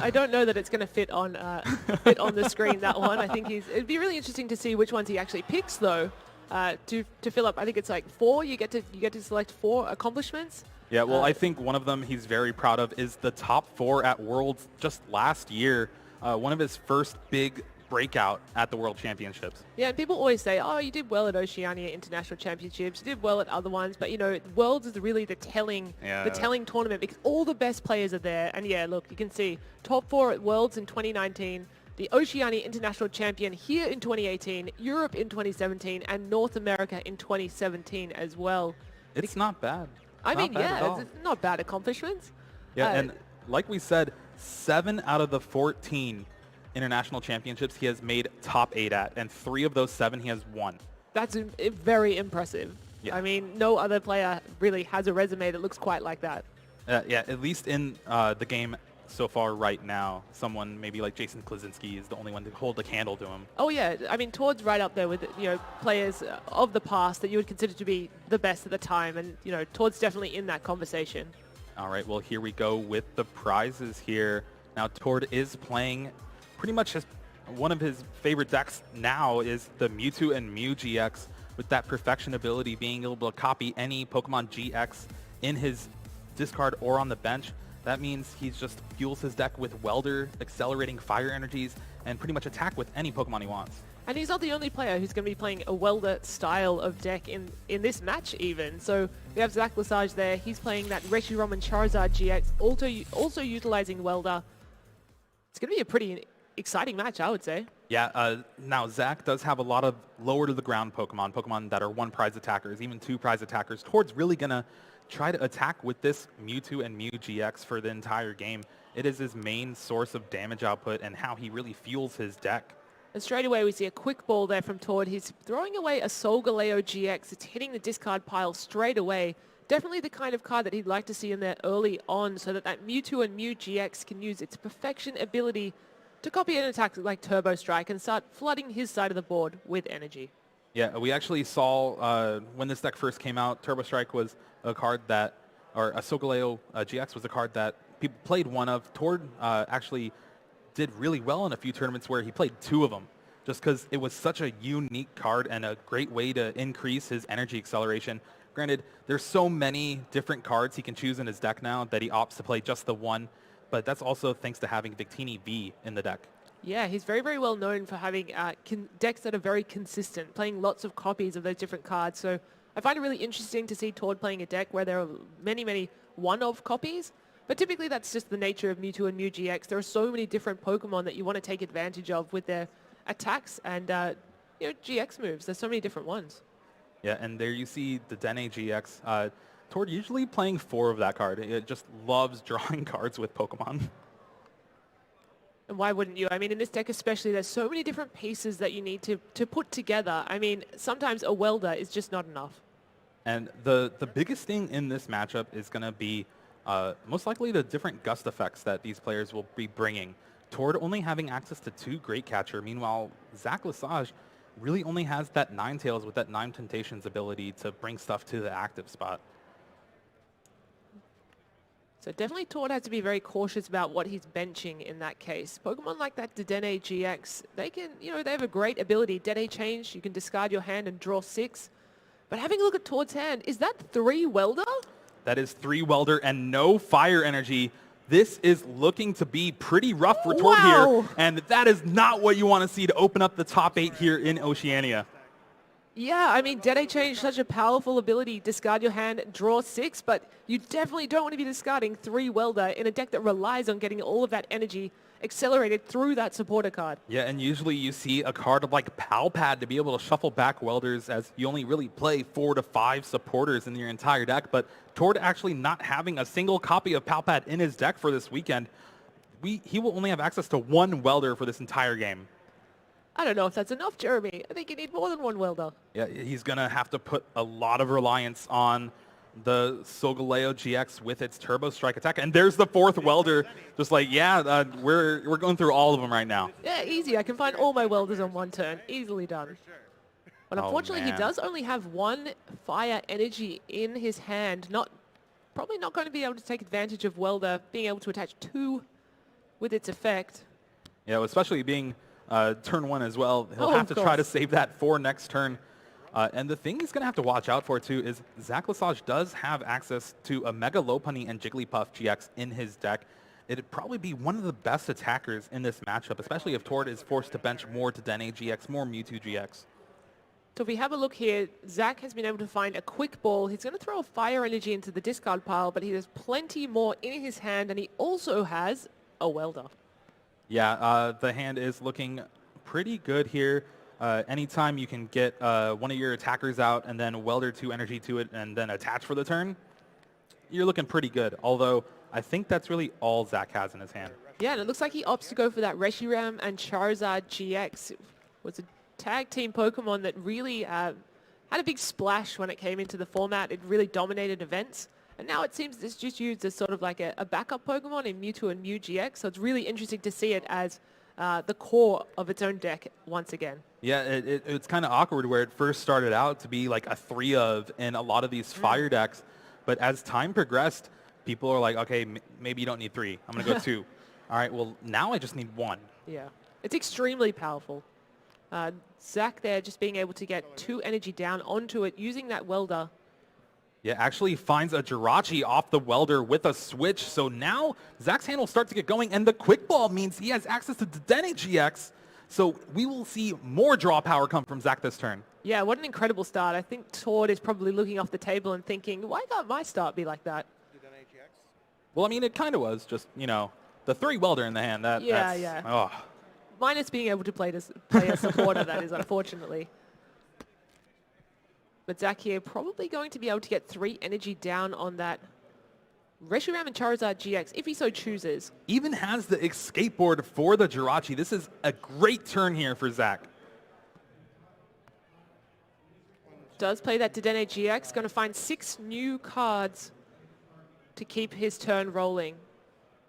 I don't know that it's going to fit on the screen, that one. I think it'd be really interesting to see which ones he actually picks, though, to fill up. I think it's like 4. You get to select 4 accomplishments. Yeah, well, I think one of them he's very proud of is the top 4 at Worlds just last year. One of his first big breakout at the World Championships. Yeah, and people always say, oh, you did well at Oceania International Championships, you did well at other ones, but, you know, Worlds is really the telling tournament because all the best players are there. And, yeah, look, you can see top 4 at Worlds in 2019, the Oceania International Champion here in 2018, Europe in 2017, and North America in 2017 as well. It's not bad. I mean, yeah, it's not bad accomplishments. Yeah, and like we said, 7 out of the 14 international championships he has made top 8 at, and 3 of those 7 he has won. That's very impressive. Yeah. I mean, no other player really has a resume that looks quite like that. Yeah, at least in the game so far right now, someone maybe like Jason Klaczynski is the only one to hold a candle to him. Oh yeah, I mean, Tord's right up there with, you know, players of the past that you would consider to be the best at the time, and, you know, Tord's definitely in that conversation. All right, well, here we go with the prizes here. Now, Tord is playing pretty much one of his favorite decks now is the Mewtwo and Mew GX, with that perfection ability being able to copy any Pokemon GX in his discard or on the bench. That means he just fuels his deck with Welder, accelerating fire energies, and pretty much attack with any Pokemon he wants. And he's not the only player who's going to be playing a Welder style of deck in this match even. So we have Zach Lesage there. He's playing that Reshiram and Charizard GX, also utilizing Welder. It's going to be a pretty exciting match, I would say. Yeah, now Zach does have a lot of lower to the ground Pokemon that are 1 prize attackers, even 2 prize attackers. Tord's really going to try to attack with this Mewtwo and Mew GX for the entire game. It is his main source of damage output and how he really fuels his deck. And straight away we see a quick ball there from Tord. He's throwing away a Solgaleo GX. It's hitting the discard pile straight away. Definitely the kind of card that he'd like to see in there early on so that Mewtwo and Mew GX can use its perfection ability to copy an attack like Turbo Strike and start flooding his side of the board with energy. Yeah, we actually saw when this deck first came out, Turbo Strike was a card that, or a Solgaleo GX was a card that people played one of. Tord actually did really well in a few tournaments where he played 2 of them, just because it was such a unique card and a great way to increase his energy acceleration. Granted, there's so many different cards he can choose in his deck now that he opts to play just the one, but that's also thanks to having Victini V in the deck. Yeah, he's very, very well known for having decks that are very consistent, playing lots of copies of those different cards. So I find it really interesting to see Tord playing a deck where there are many, many one-of copies. But typically that's just the nature of Mewtwo and Mew GX. There are so many different Pokemon that you want to take advantage of with their attacks and you know, GX moves. There's so many different ones. Yeah, and there you see the Dene GX. Tord usually playing 4 of that card. It just loves drawing cards with Pokemon. And why wouldn't you? I mean, in this deck especially, there's so many different pieces that you need to put together. I mean, sometimes a Welder is just not enough. And the biggest thing in this matchup is going to be most likely the different gust effects that these players will be bringing. Tord only having access to 2 Great Catcher. Meanwhile, Zach Lesage really only has that Ninetales with that 9 Temptations ability to bring stuff to the active spot. So definitely Tord has to be very cautious about what he's benching in that case. Pokemon like that Dedenne GX, they can, you know, they have a great ability. Dedenne Change, you can discard your hand and draw 6. But having a look at Tord's hand, is that 3 Welder? That is 3 Welder and no Fire Energy. This is looking to be pretty rough for Tord here, and that is not what you want to see to open up the top 8 here in Oceania. Yeah, I mean, Dedenne Change, such a powerful ability. Discard your hand, draw 6, but you definitely don't want to be discarding 3 Welder in a deck that relies on getting all of that energy accelerated through that supporter card. Yeah, and usually you see a card like Palpad to be able to shuffle back Welders, as you only really play 4 to 5 supporters in your entire deck, but Tord actually not having a single copy of Palpad in his deck for this weekend, he will only have access to 1 Welder for this entire game. I don't know if that's enough, Jeremy. I think you need more than 1 Welder. Yeah, he's going to have to put a lot of reliance on the Solgaleo GX with its Turbo Strike attack. And there's the 4th Welder. Just like, yeah, we're going through all of them right now. Yeah, easy. I can find all my Welders on 1 turn. Easily done. But unfortunately, he does only have 1 Fire Energy in his hand. Probably not going to be able to take advantage of Welder being able to attach 2 with its effect. Yeah, especially being turn 1 as well. He'll Oh, have of to try to course. save that for next turn. And the thing he's going to have to watch out for, too, is Zach Lesage does have access to a Mega Lopunny and Jigglypuff GX in his deck. It'd probably be one of the best attackers in this matchup, especially if Tord is forced to bench more Dedenne GX, more Mewtwo GX. So if we have a look here, Zach has been able to find a quick ball. He's going to throw a fire energy into the discard pile, but he has plenty more in his hand, and he also has a welder. Yeah, the hand is looking pretty good here. Anytime you can get one of your attackers out and then welder 2 energy to it and then attach for the turn, you're looking pretty good. Although, I think that's really all Zach has in his hand. Yeah, and it looks like he opts to go for that Reshiram and Charizard GX. It was a tag team Pokemon that really had a big splash when it came into the format. It really dominated events. And now it seems it's just used as sort of like a backup Pokemon in Mewtwo and Mew GX. So it's really interesting to see it as the core of its own deck once again. Yeah, it's kind of awkward where it first started out to be like a 3 of in a lot of these fire decks. But as time progressed, people are like, okay, maybe you don't need 3. I'm going to go 2. All right, well, now I just need 1. Yeah, it's extremely powerful. Zach there just being able to get 2 energy down onto it using that welder. Yeah, actually finds a Jirachi off the welder with a switch. So now Zach's hand will start to get going, and the quick ball means he has access to Dedenne GX. So we will see more draw power come from Zach this turn. Yeah, what an incredible start. I think Tord is probably looking off the table and thinking, why can't my start be like that? Well, I mean, it kind of was just, you know, the 3 welder in the hand. Yeah. Oh. Minus being able to play a supporter, that is, unfortunately. But Zach here probably going to be able to get 3 energy down on that Reshiram and Charizard GX, if he so chooses. Even has the escape board for the Jirachi. This is a great turn here for Zach. Does play that Dedenne GX, going to find 6 new cards to keep his turn rolling.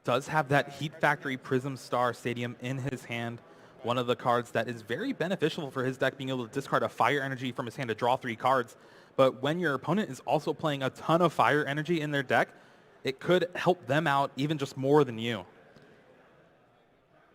Does have that Heat Factory Prism Star Stadium in his hand. One of the cards that is very beneficial for his deck, being able to discard a fire energy from his hand to draw 3 cards. But when your opponent is also playing a ton of fire energy in their deck, it could help them out even just more than you.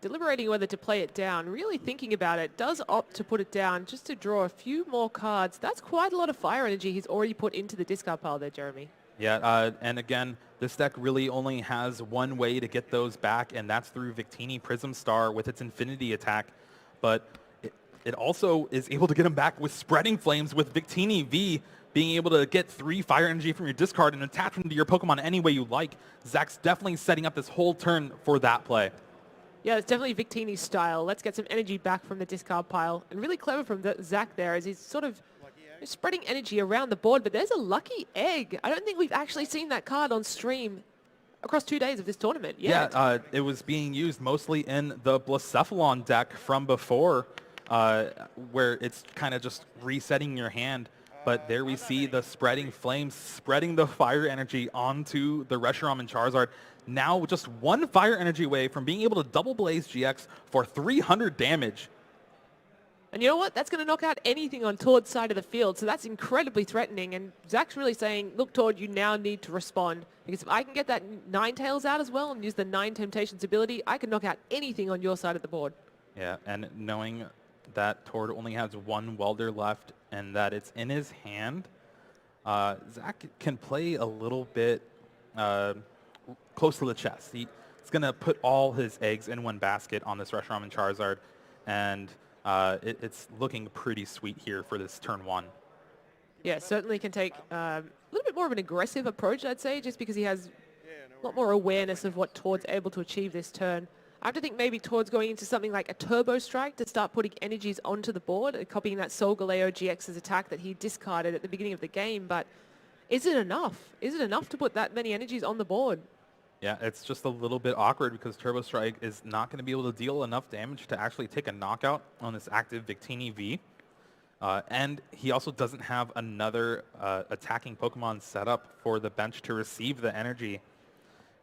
Deliberating whether to play it down, really thinking about it, does opt to put it down just to draw a few more cards. That's quite a lot of fire energy he's already put into the discard pile there, Jeremy. Yeah, and again, this deck really only has one way to get those back, and that's through Victini Prism Star with its Infinity attack. But it also is able to get them back with Spreading Flames with Victini V, being able to get 3 fire energy from your discard and attach them to your Pokemon any way you like. Zach's definitely setting up this whole turn for that play. Yeah, it's definitely Victini's style. Let's get some energy back from the discard pile. And really clever from Zach there as he's sort of spreading energy around the board. But there's a Lucky Egg. I don't think we've actually seen that card on stream across 2 days of this tournament yet. Yeah, it was being used mostly in the Blacephalon deck from before, where it's kind of just resetting your hand. But there we see the Spreading Flames, spreading the fire energy onto the Reshiram and Charizard. Now just 1 fire energy away from being able to double Blaze GX for 300 damage. And you know what? That's going to knock out anything on Tord's side of the field. So that's incredibly threatening. And Zach's really saying, look, Tord, you now need to respond. Because if I can get that Ninetales out as well and use the 9 Temptations ability, I can knock out anything on your side of the board. Yeah, and knowing that Tord only has 1 welder left and that it's in his hand, Zach can play a little bit close to the chest. He's going to put all his eggs in one basket on this Reshiram and Charizard, and it's looking pretty sweet here for this turn 1. Yeah, certainly can take a little bit more of an aggressive approach, I'd say, just because he has a lot more awareness of what Tord's able to achieve this turn. I have to think maybe Tord's going into something like a Turbo Strike to start putting energies onto the board, copying that Solgaleo GX's attack that he discarded at the beginning of the game. But is it enough? Is it enough to put that many energies on the board? Yeah, it's just a little bit awkward because Turbo Strike is not going to be able to deal enough damage to actually take a knockout on this active Victini V. And he also doesn't have another attacking Pokemon set up for the bench to receive the energy.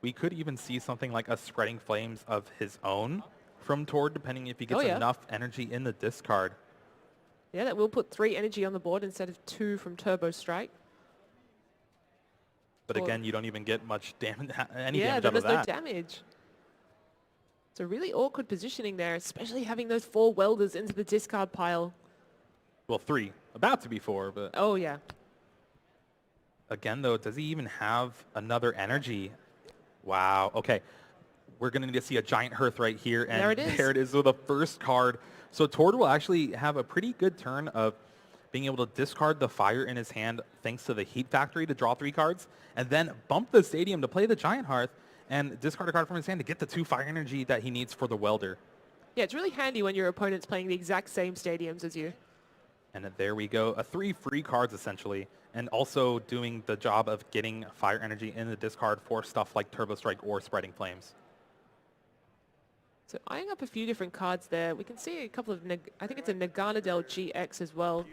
We could even see something like a Spreading Flames of his own from Tord, depending if he gets enough energy in the discard. Yeah, that will put 3 energy on the board instead of 2 from Turbo Strike. But again, you don't even get much damage, any damage out of that. Yeah, there's no damage. It's a really awkward positioning there, especially having those 4 welders into the discard pile. Well, 3. About to be 4, but... Oh, yeah. Again, though, does he even have another energy? Wow. Okay. We're going to need to see a giant hearth right here. And there it is. There it is with the first card. So Tord will actually have a pretty good turn of being able to discard the fire in his hand thanks to the heat factory to draw 3 cards, and then bump the stadium to play the giant hearth and discard a card from his hand to get the 2 fire energy that he needs for the welder. Yeah, it's really handy when your opponent's playing the exact same stadiums as you. And there we go. 3 free cards, essentially, and also doing the job of getting fire energy in the discard for stuff like Turbo Strike or Spreading Flames. So eyeing up a few different cards there. We can see a couple of, I think it's a Naganadel GX as well.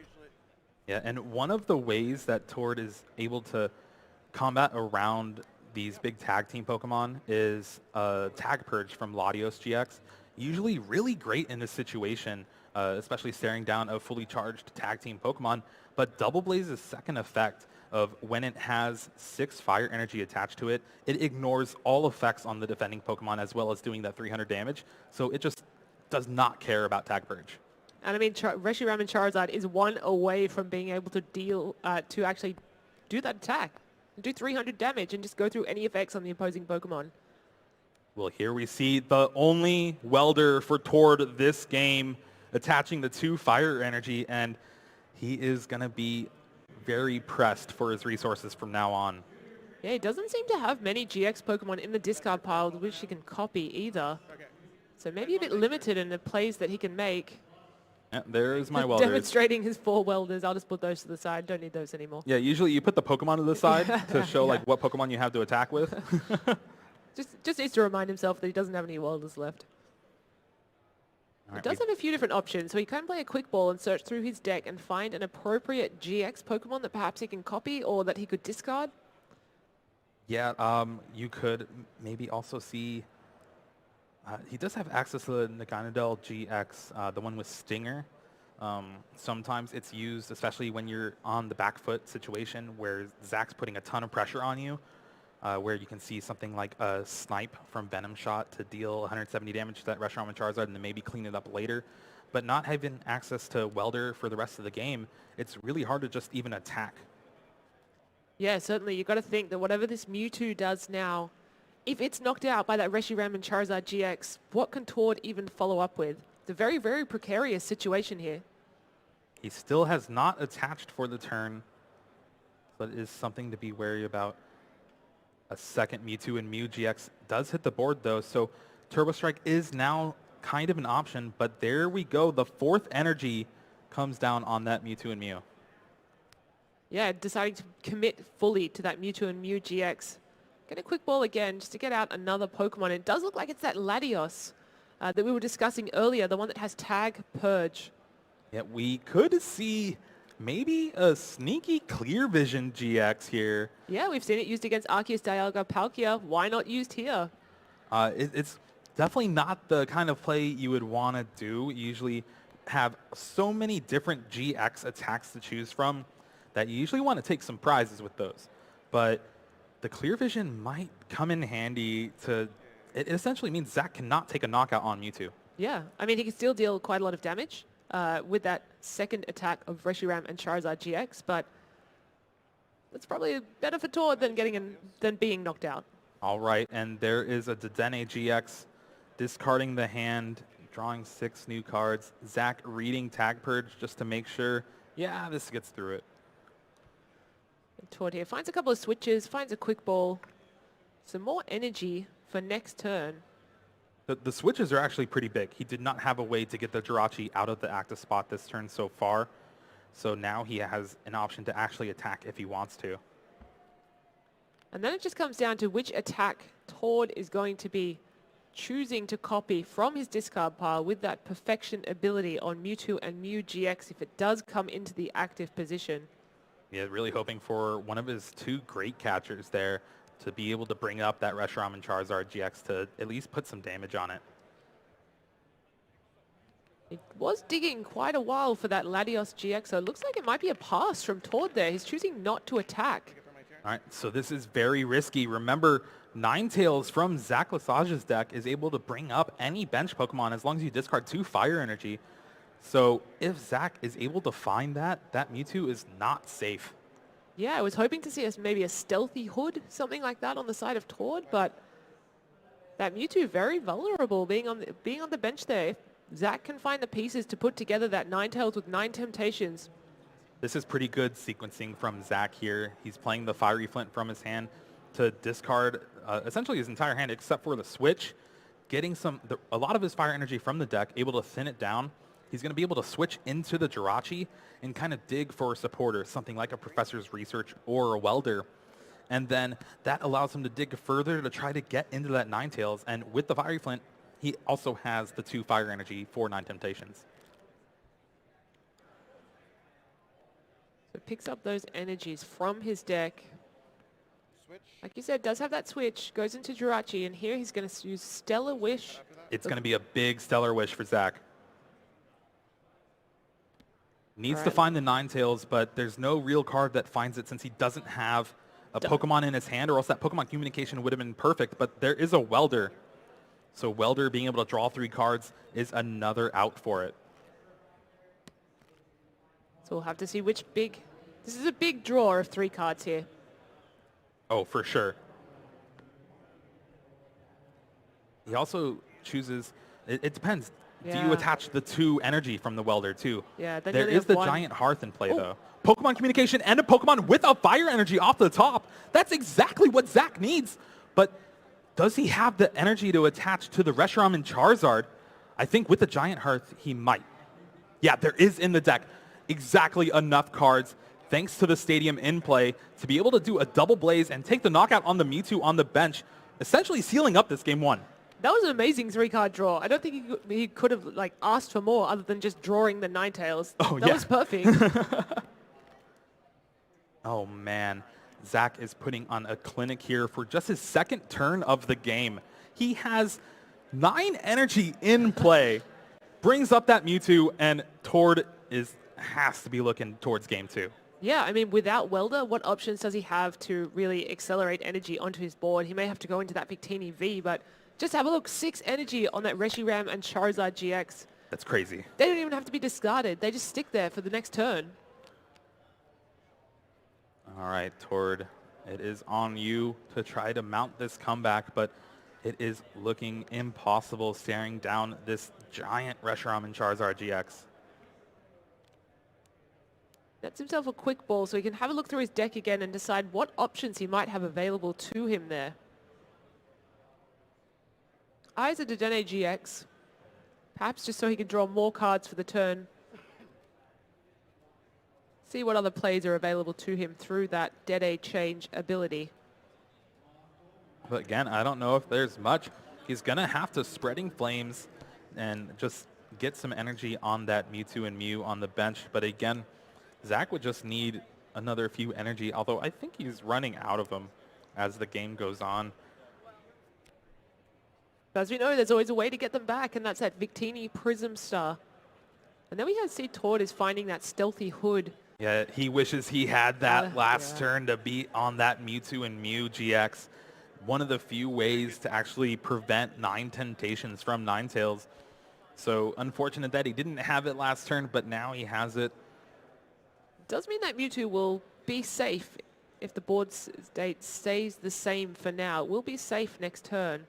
Yeah, and one of the ways that Tord is able to combat around these big tag team Pokemon is Tag Purge from Latios GX. Usually really great in this situation, especially staring down a fully charged tag team Pokemon. But Double Blaze's second effect of when it has 6 fire energy attached to it, it ignores all effects on the defending Pokemon as well as doing that 300 damage. So it just does not care about Tag Purge. And I mean, Reshiram and Charizard is 1 away from being able to deal, to actually do that attack. Do 300 damage and just go through any effects on the opposing Pokemon. Well, here we see the only welder for Tord this game, attaching the 2 fire energy, and he is going to be very pressed for his resources from now on. Yeah, he doesn't seem to have many GX Pokemon in the discard pile which he can copy either. So maybe a bit limited in the plays that he can make. Yeah, there's my welders. Demonstrating his 4 welders. I'll just put those to the side. Don't need those anymore. Yeah, usually you put the Pokemon to the side to show like what Pokemon you have to attack with. just needs to remind himself that he doesn't have any welders left. He does have a few different options, so he can play a quick ball and search through his deck and find an appropriate GX Pokemon that perhaps he can copy or that he could discard. Yeah, you could maybe also see... he does have access to the Naganadel GX, the one with Stinger. Sometimes it's used, especially when you're on the back foot situation where Zach's putting a ton of pressure on you, where you can see something like a Snipe from Venom Shot to deal 170 damage to that Reshiram and Charizard and then maybe clean it up later. But not having access to Welder for the rest of the game, it's really hard to just even attack. Yeah, certainly. You've got to think that whatever this Mewtwo does now, if it's knocked out by that Reshiram and Charizard GX, what can Tord even follow up with? It's a very, very precarious situation here. He still has not attached for the turn, so it is something to be wary about. A second Mewtwo and Mew GX does hit the board, though, so Turbo Strike is now kind of an option, but there we go. The 4th energy comes down on that Mewtwo and Mew. Yeah, deciding to commit fully to that Mewtwo and Mew GX. Get a quick ball again just to get out another Pokemon. It does look like it's that Latios that we were discussing earlier, the one that has Tag Purge. Yeah, we could see maybe a sneaky Clear Vision GX here. Yeah, we've seen it used against Arceus, Dialga, Palkia. Why not used here? It's definitely not the kind of play you would want to do. You usually have so many different GX attacks to choose from that you usually want to take some prizes with those. But the Clear Vision might come in handy to... It essentially means Zach cannot take a knockout on Mewtwo. Yeah, I mean, he can still deal quite a lot of damage with that second attack of Reshiram and Charizard GX, but that's probably better for Tord than being knocked out. All right, and there is a Dedenne GX discarding the hand, drawing 6 new cards. Zach reading Tag Purge just to make sure, yeah, this gets through it. And Tord here finds a couple of switches, finds a quick ball, some more energy for next turn. The switches are actually pretty big. He did not have a way to get the Jirachi out of the active spot this turn so far. So now he has an option to actually attack if he wants to. And then it just comes down to which attack Tord is going to be choosing to copy from his discard pile with that perfection ability on Mewtwo and Mew GX if it does come into the active position. Yeah, really hoping for one of his 2 great catchers there to be able to bring up that Reshiram and Charizard GX to at least put some damage on it. It was digging quite a while for that Latios GX, so it looks like it might be a pass from Tord there. He's choosing not to attack. All right, so this is very risky. Remember, Ninetales from Zach Lesage's deck is able to bring up any bench Pokemon as long as you discard 2 fire energy. So if Zach is able to find that, that Mewtwo is not safe. Yeah, I was hoping to see maybe a stealthy hood, something like that on the side of Tord, but that Mewtwo very vulnerable being on the bench there. If Zach can find the pieces to put together that Ninetales with 9 Temptations. This is pretty good sequencing from Zach here. He's playing the Fiery Flint from his hand to discard essentially his entire hand except for the switch, getting a lot of his fire energy from the deck, able to thin it down. He's going to be able to switch into the Jirachi and kind of dig for a supporter, something like a Professor's Research or a Welder. And then that allows him to dig further to try to get into that Ninetales. And with the Fiery Flint, he also has the 2 fire energy for 9 Temptations. So picks up those energies from his deck. Like you said, does have that switch, goes into Jirachi, and here he's going to use Stellar Wish. It's going to be a big Stellar Wish for Zach. Needs to find the Ninetales, but there's no real card that finds it since he doesn't have a Pokemon in his hand, or else that Pokemon communication would have been perfect, but there is a Welder. So Welder being able to draw 3 cards is another out for it. So we'll have to see which big... This is a big draw of 3 cards here. Oh, for sure. He also chooses... It depends. Yeah. Do you attach the 2 energy from the Welder, too? Yeah. Then there is the 1. Giant Hearth in play, though. Pokemon communication and a Pokemon with a fire energy off the top. That's exactly what Zach needs. But does he have the energy to attach to the Reshiram and Charizard? I think with the Giant Hearth, he might. Yeah, there is in the deck exactly enough cards, thanks to the Stadium in play, to be able to do a double blaze and take the knockout on the Mewtwo on the bench, essentially sealing up this game 1. That was an amazing 3-card draw. I don't think he could have asked for more other than just drawing the Ninetales. Oh, that was perfect. Oh, man. Zach is putting on a clinic here for just his 2nd turn of the game. He has 9 energy in play, brings up that Mewtwo, and Tord has to be looking towards game 2. Yeah, I mean, without Welder, what options does he have to really accelerate energy onto his board? He may have to go into that Victini V, but just have a look. 6 energy on that Reshiram and Charizard GX. That's crazy. They don't even have to be discarded. They just stick there for the next turn. All right, Tord, it is on you to try to mount this comeback, but it is looking impossible staring down this giant Reshiram and Charizard GX. Gets himself a quick ball so he can have a look through his deck again and decide what options he might have available to him there. Eyes a Dedenne GX, perhaps just so he can draw more cards for the turn. See what other plays are available to him through that Dede change ability. But again, I don't know if there's much. He's going to have to Spreading Flames and just get some energy on that Mewtwo and Mew on the bench. But again, Zach would just need another few energy, although I think he's running out of them as the game goes on. But as we know, there's always a way to get them back, and that's that Victini Prism Star. And then we see Tord is finding that stealthy hood. Yeah, he wishes he had that last turn to beat on that Mewtwo and Mew GX. One of the few ways to actually prevent 9 Temptations from Ninetales. So unfortunate that he didn't have it last turn, but now he has it. Does mean that Mewtwo will be safe if the board state stays the same for now. It will be safe next turn.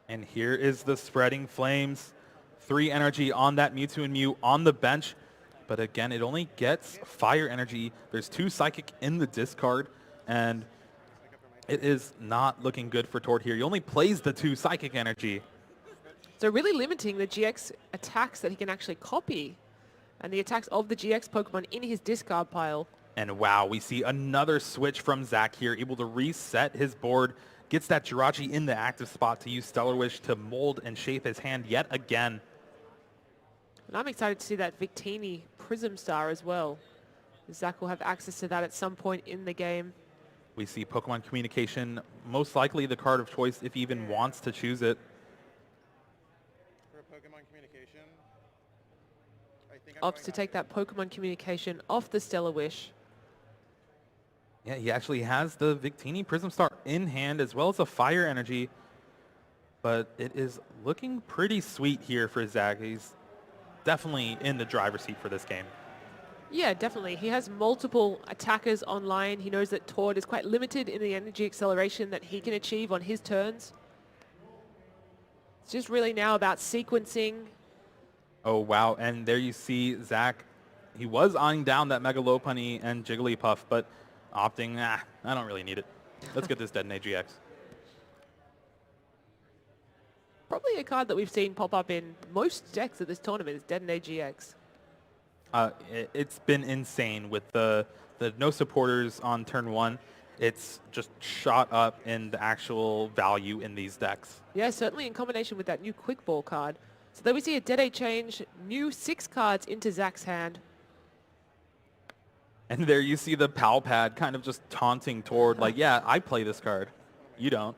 And here is the Spreading Flames. 3 energy on that Mewtwo and Mew on the bench. But again, it only gets fire energy. There's 2 Psychic in the discard, and it is not looking good for Tord here. He only plays the 2 Psychic energy. So really limiting the GX attacks that he can actually copy, and the attacks of the GX Pokemon in his discard pile. And wow, we see another switch from Zach here, able to reset his board, gets that Jirachi in the active spot to use Stellar Wish to mold and shape his hand yet again. And I'm excited to see that Victini Prism Star as well. Zach will have access to that at some point in the game. We see Pokemon Communication, most likely the card of choice if he even wants to choose it. For Pokemon Communication, Opts to take that Pokemon Communication off the Stellar Wish. Yeah, he actually has the Victini Prism Star in hand as well as a fire energy. But it is looking pretty sweet here for Zach. He's definitely in the driver's seat for this game. Yeah, definitely. He has multiple attackers online. He knows that Tord is quite limited in the energy acceleration that he can achieve on his turns. It's just really now about sequencing. Oh, wow. And there you see Zach. He was eyeing down that Mega Lopunny and Jigglypuff, but opting, I don't really need it. Let's get this Detonate GX. Probably a card that we've seen pop up in most decks at this tournament is Detonate GX. It's been insane with the no supporters on turn 1. It's just shot up in the actual value in these decks. Yeah, certainly in combination with that new Quick Ball card. So there we see a Detonate change, new 6 cards into Zach's hand. And there you see the Pal Pad kind of just taunting Tord, like, yeah, I play this card. You don't.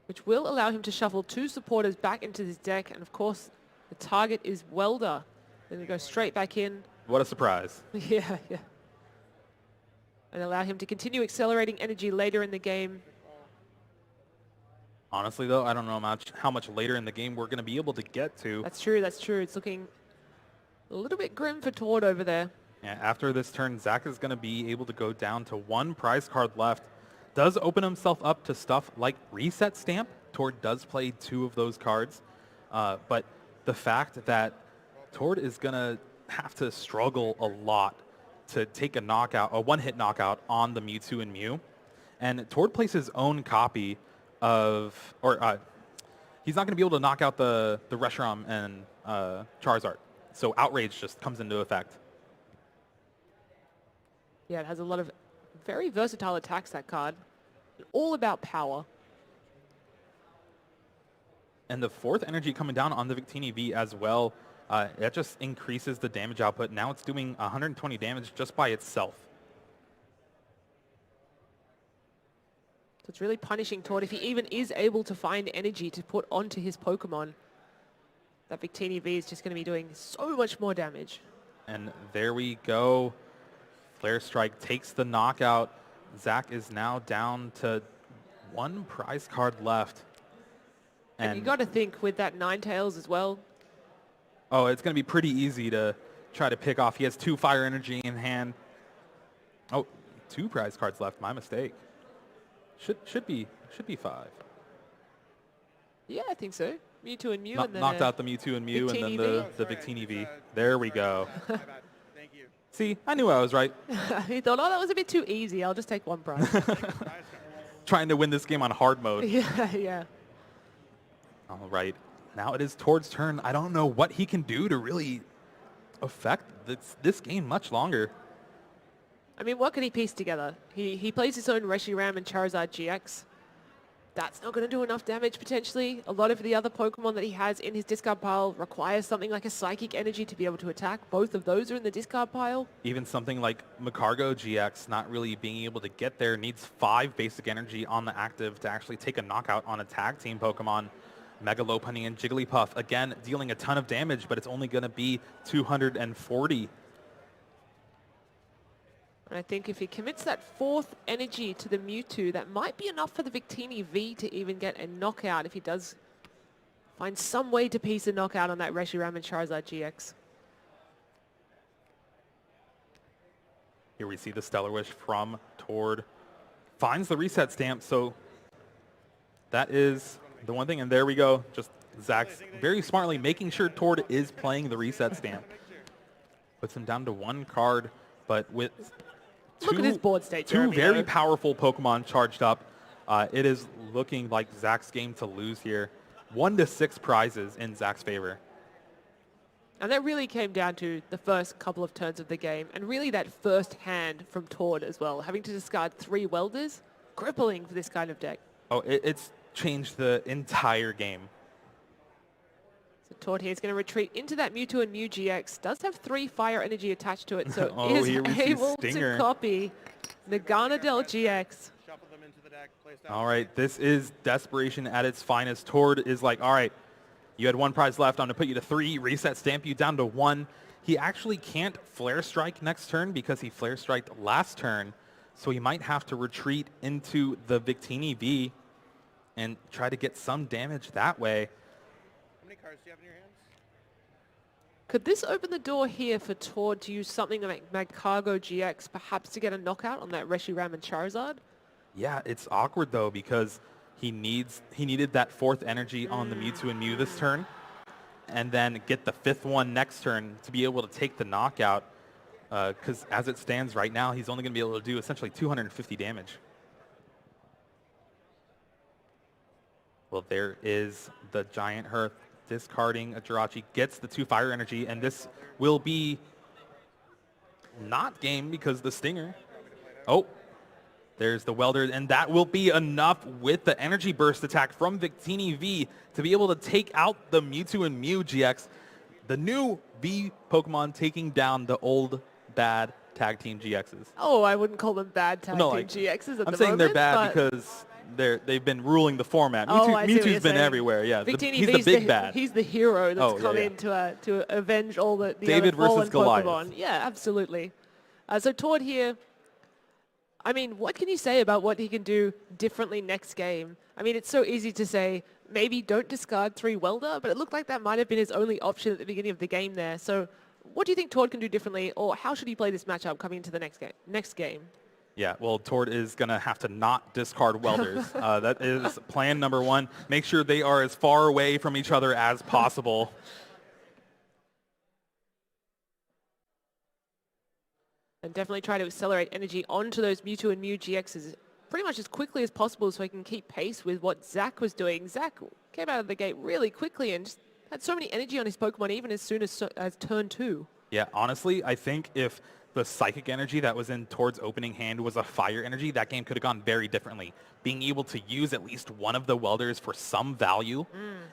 Which will allow him to shuffle 2 supporters back into his deck. And of course, the target is Welder. Then we go straight back in. What a surprise. Yeah. And allow him to continue accelerating energy later in the game. Honestly, though, I don't know how much later in the game we're going to be able to get to. That's true. It's looking a little bit grim for Tord over there. Yeah, after this turn, Zach is going to be able to go down to 1 prize card left. Does open himself up to stuff like Reset Stamp. Tord does play 2 of those cards. But the fact that Tord is going to have to struggle a lot to take a knockout, a one-hit knockout on the Mewtwo and Mew. And Tord plays his own copy of, he's not going to be able to knock out the Reshiram and Charizard. So Outrage just comes into effect. Yeah, it has a lot of very versatile attacks, that card. All about power. And the 4th energy coming down on the Victini V as well. That just increases the damage output. Now it's doing 120 damage just by itself. So it's really punishing Tord if he even is able to find energy to put onto his Pokemon. That Victini V is just going to be doing so much more damage. And there we go. Flare Strike takes the knockout. Zach is now down to 1 prize card left. And you got to think with that Ninetales as well. Oh, it's going to be pretty easy to try to pick off. He has 2 fire energy in hand. Oh, 2 prize cards left. My mistake. Should be 5. Yeah, I think so. Mewtwo and Mew. And then knocked out the Mewtwo and Mew, and then the Victini V. There we go. Thank you. See, I knew I was right. He thought, oh, that was a bit too easy. I'll just take 1 prize. Trying to win this game on hard mode. Yeah. All right. Now it is Tord's turn. I don't know what he can do to really affect this game much longer. I mean, what can he piece together? He plays his own Reshiram and Charizard GX. That's not going to do enough damage, potentially. A lot of the other Pokemon that he has in his discard pile requires something like a Psychic Energy to be able to attack. Both of those are in the discard pile. Even something like Macargo GX not really being able to get there, needs 5 basic energy on the active to actually take a knockout on a tag team Pokemon. Mega Lopunny and Jigglypuff, again, dealing a ton of damage, but it's only going to be 240. And I think if he commits that 4th energy to the Mewtwo, that might be enough for the Victini V to even get a knockout if he does find some way to piece a knockout on that Reshiram and Charizard GX. Here we see the Stellar Wish from Tord. Finds the reset stamp, so that is the one thing. And there we go. Just Zach's very smartly making sure Tord is playing the reset stamp. Puts him down to 1 card, but with Look at his board state, Jeremy, two very though. powerful Pokemon charged up. It is looking like Zach's game to lose here. 1 to 6 prizes in Zach's favor. And that really came down to the first couple of turns of the game, and really that first hand from Tord as well. Having to discard 3 Welders, crippling for this kind of deck. Oh, it's changed the entire game. So Tord here is going to retreat into that Mewtwo and Mew GX. Does have 3 fire energy attached to it, so Oh, is here we see able Stinger. to copy Naganadel GX. Shuffle them into the deck, place down. All right, this is desperation at its finest. Tord is like, all right, you had 1 prize left. I'm going to put you to 3, reset stamp you down to 1. He actually can't Flare Strike next turn because he Flare Striked last turn. So he might have to retreat into the Victini V and try to get some damage that way. How many cards do you have in your hands? Could this open the door here for Tord to use something like Magcargo GX, perhaps to get a knockout on that Reshiram and Charizard? Yeah, it's awkward though because he needed that 4th energy on the Mewtwo and Mew this turn, and then get the 5th one next turn to be able to take the knockout. Because as it stands right now, he's only going to be able to do essentially 250 damage. Well, there is the Giant Hearth discarding a Jirachi, gets the 2 fire energy, and this will be not game because the Stinger. Oh, there's the Welder, and that will be enough with the energy burst attack from Victini V to be able to take out the Mewtwo and Mew GX. The new V Pokemon taking down the old bad tag team GXs. Oh, I wouldn't call them bad tag team GXs at the moment. I'm saying they're bad because they've been ruling the format. Mewtwo's been everywhere. Yeah, he's the big bad. He's the hero that's come in to avenge all the David other fallen versus Goliath. Pokemon. Yeah, absolutely. So Tord here, I mean, what can you say about what he can do differently next game? I mean, it's so easy to say, maybe don't discard 3 Welder, but it looked like that might have been his only option at the beginning of the game there. So what do you think Tord can do differently, or how should he play this matchup coming into the next game? Yeah, well, Tord is going to have to not discard Welders. That is plan number 1. Make sure they are as far away from each other as possible. And definitely try to accelerate energy onto those Mewtwo and Mew GXs pretty much as quickly as possible so he can keep pace with what Zach was doing. Zach came out of the gate really quickly and just had so many energy on his Pokemon even as soon as turn 2. Yeah, honestly, I think if the psychic energy that was in Tord's opening hand was a fire energy, that game could have gone very differently. Being able to use at least one of the Welders for some value,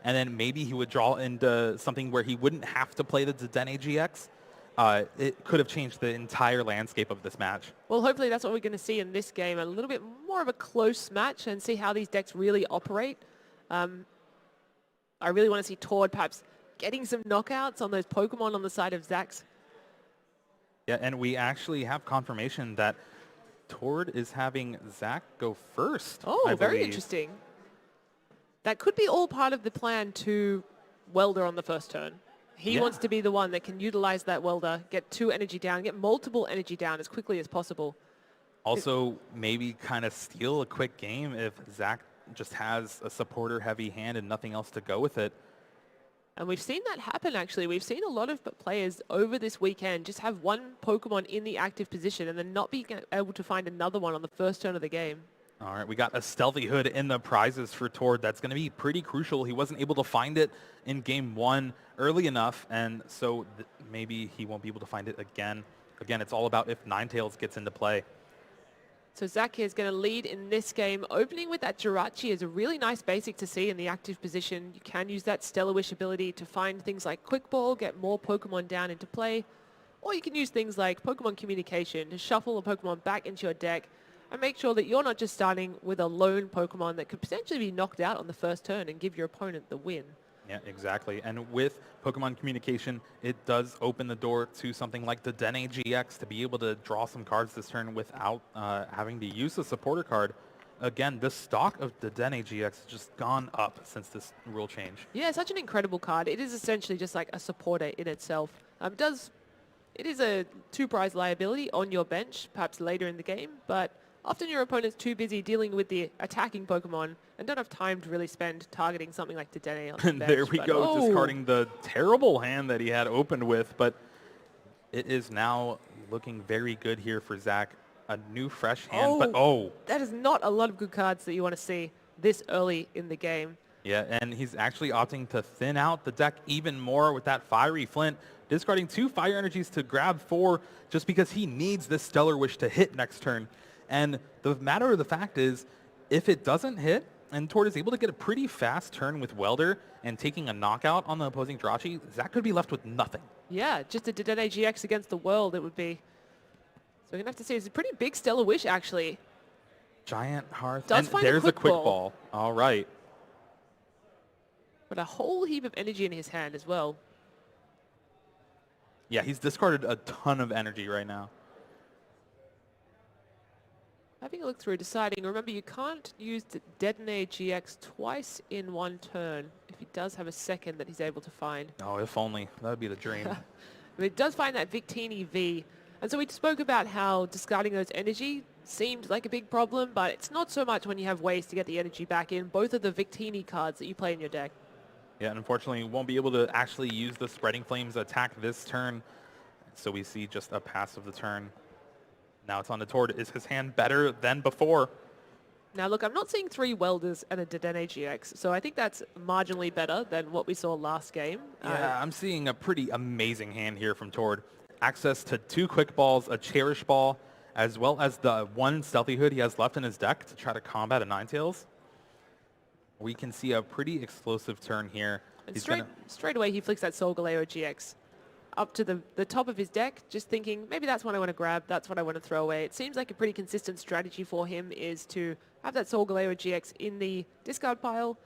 and then maybe he would draw into something where he wouldn't have to play the Dedenne GX. It could have changed the entire landscape of this match. Well, hopefully that's what we're going to see in this game, a little bit more of a close match and see how these decks really operate. I really want to see Tord perhaps getting some knockouts on those Pokemon on the side of Zach's. Yeah, and we actually have confirmation that Tord is having Zach go first. Oh, very interesting. That could be all part of the plan to Welder on the first turn. He wants to be the one that can utilize that Welder, get 2 energy down, get multiple energy down as quickly as possible. Also, maybe kind of steal a quick game if Zach just has a supporter-heavy hand and nothing else to go with it. And we've seen that happen, actually. We've seen a lot of players over this weekend just have one Pokemon in the active position and then not be able to find another one on the first turn of the game. All right, we got a Stealthy Hood in the prizes for Tord. That's going to be pretty crucial. He wasn't able to find it in Game 1 early enough, and so maybe he won't be able to find it again. Again, it's all about if Ninetales gets into play. So Zach is going to lead in this game. Opening with that Jirachi is a really nice basic to see in the active position. You can use that Stellar Wish ability to find things like Quick Ball, get more Pokemon down into play, or you can use things like Pokemon Communication to shuffle a Pokemon back into your deck and make sure that you're not just starting with a lone Pokemon that could potentially be knocked out on the first turn and give your opponent the win. Yeah, exactly. And with Pokemon Communication, it does open the door to something like the Dedenne GX to be able to draw some cards this turn without having to use a supporter card. Again, the stock of the Dedenne GX has just gone up since this rule change. Yeah, such an incredible card. It is essentially just like a supporter in itself. It is a 2-prize liability on your bench, perhaps later in the game, but often your opponent's too busy dealing with the attacking Pokemon and don't have time to really spend targeting something like Dedenne on the And bench. there we go, discarding the terrible hand that he had opened with, but it is now looking very good here for Zach. A new fresh hand, That is not a lot of good cards that you want to see this early in the game. Yeah, and he's actually opting to thin out the deck even more with that Fiery Flint, discarding 2 fire energies to grab 4 just because he needs this Stellar Wish to hit next turn. And the matter of the fact is, if it doesn't hit, and Tord is able to get a pretty fast turn with Welder and taking a knockout on the opposing Jirachi, Zach could be left with nothing. Yeah, just a Dedenne GX against the world, it would be. So we're going to have to see. It's a pretty big Stellar Wish, actually. Giant Hearth. Does and find a there's a Quick Quick Ball. Ball. All right. But a whole heap of energy in his hand as well. Yeah, he's discarded a ton of energy right now. Having a look through, deciding, remember you can't use the Detonate GX twice in one turn if he does have a second that he's able to find. Oh, if only. That would be the dream. But it does find that Victini V. And so we spoke about how discarding those energy seemed like a big problem, but it's not so much when you have ways to get the energy back in both of the Victini cards that you play in your deck. Yeah, and unfortunately, we won't be able to actually use the Spreading Flames attack this turn. So we see just a pass of the turn. Now it's on the Tord. Is his hand better than before? Now look, I'm not seeing 3 Welders and a Dedenne GX, so I think that's marginally better than what we saw last game. Yeah, I'm seeing a pretty amazing hand here from Tord. Access to 2 Quick Balls, a Cherish Ball, as well as the 1 Stealthy Hood he has left in his deck to try to combat a Ninetales. We can see a pretty explosive turn here. And straight away he flicks that Solgaleo GX up to the top of his deck, just thinking, maybe that's what I want to grab, that's what I want to throw away. It seems like a pretty consistent strategy for him is to have that Solgaleo GX in the discard pile,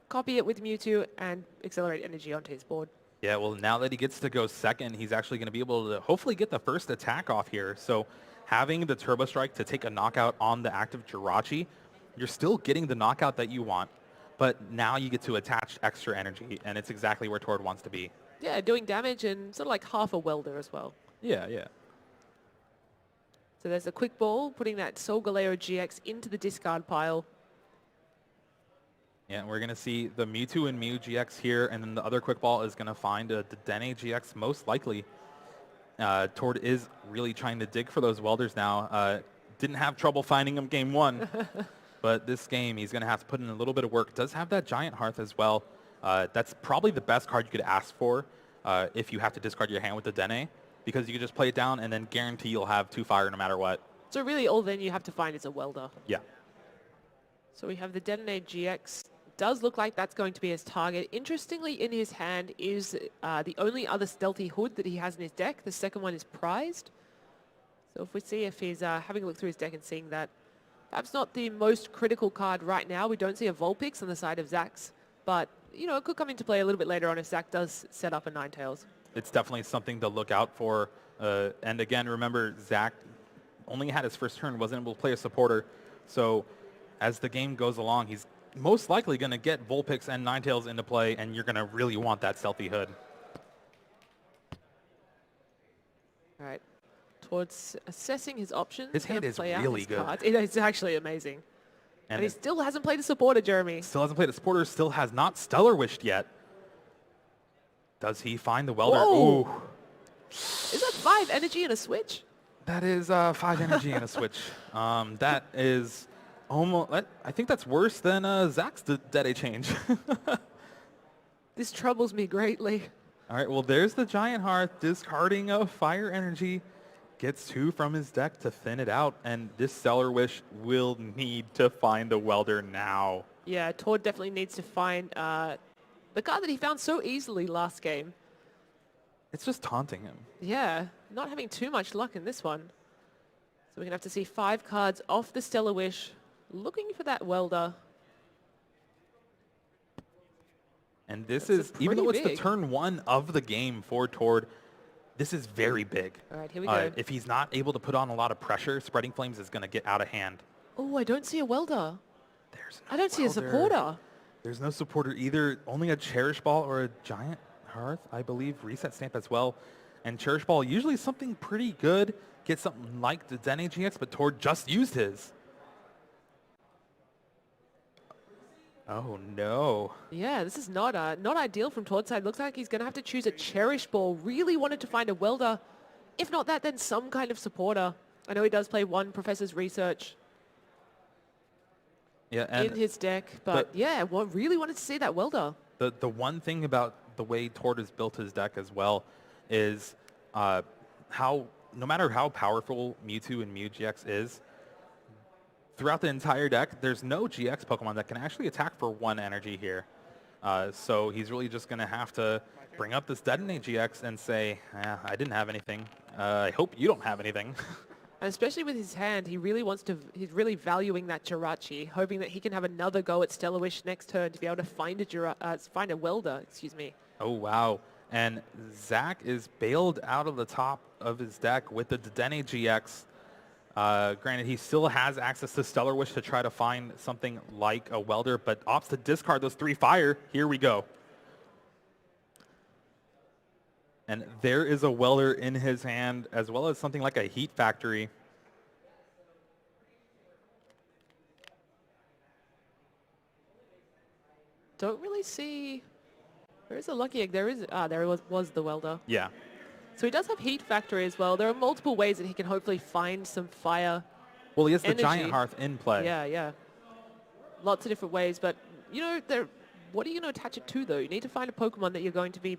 copy it with Mewtwo, and accelerate energy onto his board. Yeah, well, now that he gets to go second, he's actually going to be able to hopefully get the first attack off here. So having the Turbo Strike to take a knockout on the active Jirachi, you're still getting the knockout that you want, but now you get to attach extra energy, and it's exactly where Tord wants to be. Yeah, doing damage and sort of like half a welder as well. Yeah, yeah. So there's a quick ball, putting that Solgaleo GX into the discard pile. Yeah, and we're going to see the Mewtwo and Mew GX here, and then the other quick ball is going to find a Dedenne GX most likely. Tord is really trying to dig for those welders now. Didn't have trouble finding them game 1, but this game he's going to have to put in a little bit of work. Does have that Giant Hearth as well. That's probably the best card you could ask for if you have to discard your hand with the Dene, because you can just play it down and then guarantee you'll have 2 fire no matter what. So really all then you have to find is a welder. Yeah. So we have the Detonate GX. Does look like that's going to be his target. Interestingly, in his hand is the only other Stealthy Hood that he has in his deck. The second one is prized. So if we see if he's having a look through his deck and seeing that, perhaps not the most critical card right now. We don't see a Vulpix on the side of Zach's, but you know, it could come into play a little bit later on if Zach does set up a Ninetales. It's definitely something to look out for. And again, remember, Zach only had his first turn, wasn't able to play a supporter. So as the game goes along, he's most likely going to get Vulpix and Ninetales into play, and you're going to really want that Stealthy Hood. All right. Towards assessing his options. His hand is really good. Cards. It is actually amazing. And he it still hasn't played a supporter, Jeremy. still hasn't played a supporter, still has not Stellar Wished yet. Does he find the welder? Whoa. Ooh. Is that 5 energy and a switch? That is 5 energy and a switch. That is almost, I think that's worse than Zach's Dede change. This troubles me greatly. All right, well, there's the Giant Hearth discarding a fire energy. Gets 2 from his deck to thin it out, and this Stellar Wish will need to find the welder now. Yeah, Tord definitely needs to find the card that he found so easily last game. It's just taunting him. Yeah, not having too much luck in this one. So we're going to have to see 5 cards off the Stellar Wish, looking for that welder. And this That's is, even though it's the big. turn 1 of the game for Tord, this is very big. All right, here we go. If he's not able to put on a lot of pressure, Spreading Flames is going to get out of hand. Oh, I don't see a welder. There's no I don't see a welder. supporter. There's no supporter either. Only a Cherish Ball or a Giant Hearth, I believe. Reset Stamp as well. And Cherish Ball, usually something pretty good. Get something like the Dene GX, but Tord just used his. Oh, no. Yeah, this is not ideal from Tord's side. Looks like he's going to have to choose a Cherish Ball. Really wanted to find a welder. If not that, then some kind of supporter. I know he does play 1 Professor's Research in his deck, but yeah, really wanted to see that welder. The one thing about the way Tord has built his deck as well is how, no matter how powerful Mewtwo and Mew GX is, throughout the entire deck, there's no GX Pokemon that can actually attack for 1 energy here. So he's really just going to have to bring up this Detonate GX and say, I didn't have anything. I hope you don't have anything. And especially with his hand, he really wants to, he's really valuing that Jirachi, hoping that he can have another go at Stellar Wish next turn to be able to find a welder, excuse me. Oh, wow. And Zach is bailed out of the top of his deck with the Dedenne GX. Granted, he still has access to Stellar Wish to try to find something like a Welder, but opts to discard those 3 fire. Here we go. And there is a Welder in his hand, as well as something like a Heat Factory. Don't really see... Where is the Lucky Egg? There is... there was the Welder. Yeah. So he does have Heat Factory as well. There are multiple ways that he can hopefully find some fire. Well, he has the energy. Giant Hearth in play. Yeah, yeah. Lots of different ways, but, you know, what are you going to attach it to, though? You need to find a Pokemon that you're going to be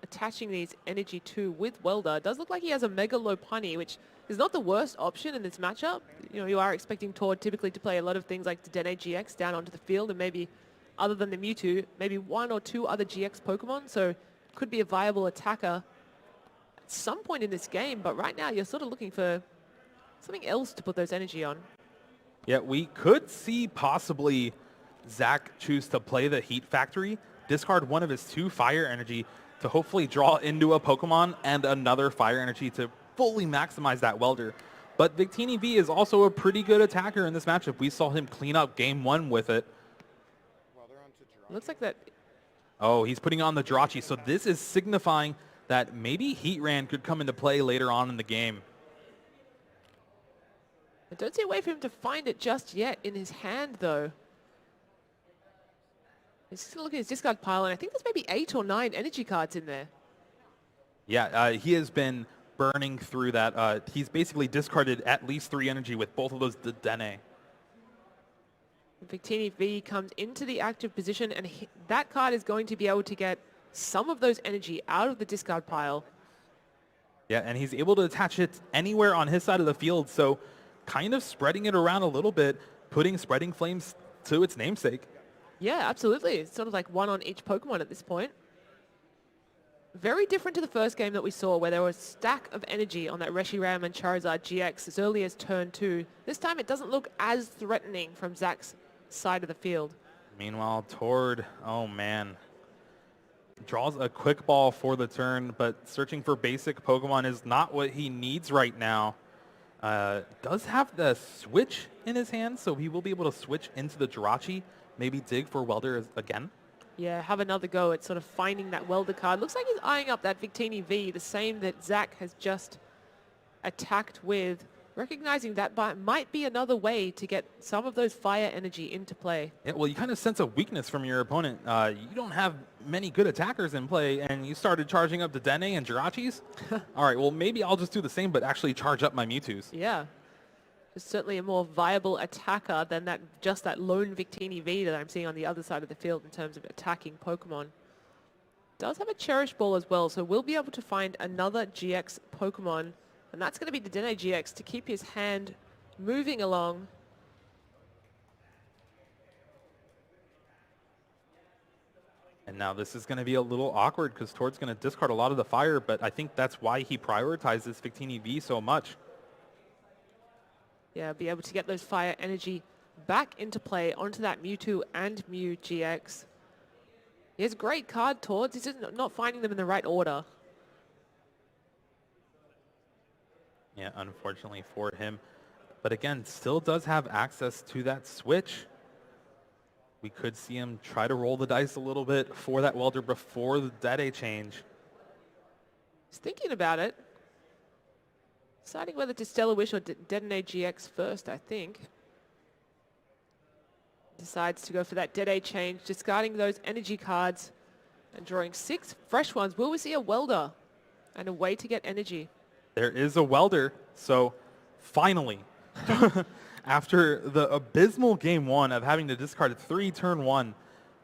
attaching these energy to with Welder. It does look like he has a Mega Lopunny, which is not the worst option in this matchup. You know, you are expecting Tord typically to play a lot of things like the Dene GX down onto the field, and maybe, other than the Mewtwo, maybe 1 or 2 other GX Pokemon, so could be a viable attacker at some point in this game, but right now you're sort of looking for something else to put those energy on. Yeah, we could see possibly Zach choose to play the Heat Factory, discard one of his 2 fire energy to hopefully draw into a Pokemon and another fire energy to fully maximize that Welder. But Victini V is also a pretty good attacker in this matchup. We saw him clean up game 1 with it. Looks like that... Oh, he's putting on the Jirachi. So this is signifying that maybe Heatran could come into play later on in the game. I don't see a way for him to find it just yet in his hand, though. He's just looking at his discard pile, and I think there's maybe 8 or 9 energy cards in there. Yeah, he has been burning through that. He's basically discarded at least 3 energy with both of those Dene. Victini V comes into the active position, and that card is going to be able to get some of those energy out of the discard pile. Yeah, and he's able to attach it anywhere on his side of the field, so kind of spreading it around a little bit, putting Spreading Flames to its namesake. Yeah, absolutely. It's sort of like 1 on each Pokemon at this point. Very different to the first game that we saw, where there was a stack of energy on that Reshiram and Charizard GX as early as turn 2. This time it doesn't look as threatening from Zach's side of the field. Meanwhile, Tord, oh man, draws a quick ball for the turn, but searching for basic Pokemon is not what he needs right now. Does have the switch in his hand, so he will be able to switch into the Jirachi, maybe dig for Welder again. Yeah, have another go at sort of finding that Welder card. Looks like he's eyeing up that Victini V, the same that Zach has just attacked with, recognizing that might be another way to get some of those fire energy into play. Yeah, well, you kind of sense a weakness from your opponent. You don't have many good attackers in play, and you started charging up the Dene and Jirachis. All right, well, maybe I'll just do the same, but actually charge up my Mewtwo's. Yeah. It's certainly a more viable attacker than just that lone Victini V that I'm seeing on the other side of the field in terms of attacking Pokemon. Does have a Cherish Ball as well, so we'll be able to find another GX Pokemon, and that's going to be the Dene GX to keep his hand moving along. And now this is going to be a little awkward because Tord's going to discard a lot of the fire, but I think that's why he prioritizes Victini V so much. Yeah, be able to get those fire energy back into play onto that Mewtwo and Mew GX. He has a great card, Tords. He's just not finding them in the right order. Yeah, unfortunately for him. But again, still does have access to that switch. We could see him try to roll the dice a little bit for that Welder before the Dede change. He's thinking about it. Deciding whether to Stellar Wish or Detonate GX first, I think. Decides to go for that Dede change, discarding those energy cards and drawing 6 fresh ones. Will we see a Welder and a way to get energy? There is a Welder, so finally, after the abysmal game 1 of having to discard 3 turn 1,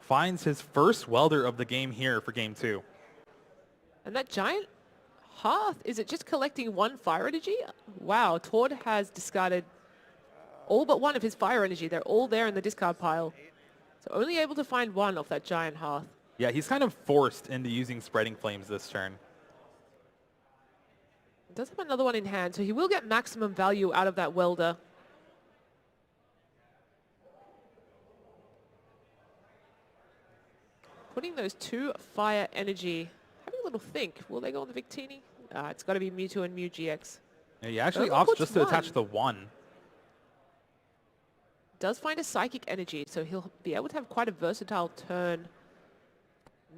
finds his first Welder of the game here for game 2. And that giant Hearth, is it just collecting 1 fire energy? Wow, Tord has discarded all but 1 of his fire energy. They're all there in the discard pile. So only able to find 1 off that giant Hearth. Yeah, he's kind of forced into using Spreading Flames this turn. Does have another one in hand, so he will get maximum value out of that Welder. Putting those 2 fire energy, having a little think. Will they go on the Victini? It's got to be Mewtwo and Mew GX. Yeah, he actually Only opts puts just to attach one. the one. Does find a Psychic Energy, so he'll be able to have quite a versatile turn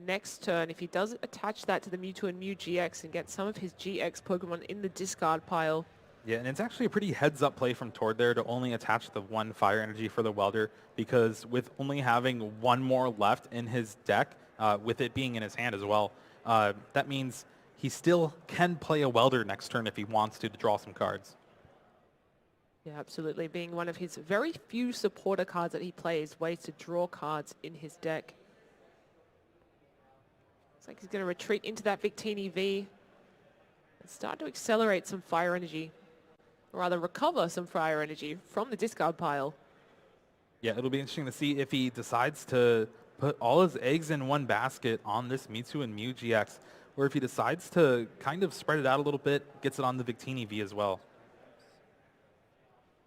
next turn if he does attach that to the Mewtwo and Mew GX and get some of his GX Pokemon in the discard pile. Yeah, and it's actually a pretty heads-up play from Tord there to only attach the one Fire Energy for the Welder, because with only having one more left in his deck, with it being in his hand as well, that means he still can play a Welder next turn if he wants to draw some cards. Yeah, absolutely. Being one of his very few supporter cards that he plays, ways to draw cards in his deck. Looks like he's going to retreat into that Victini V and start to accelerate some Fire Energy. Or rather, recover some Fire Energy from the discard pile. Yeah, it'll be interesting to see if he decides to put all his eggs in one basket on this Mewtwo and Mew GX, or if he decides to kind of spread it out a little bit, gets it on the Victini V as well.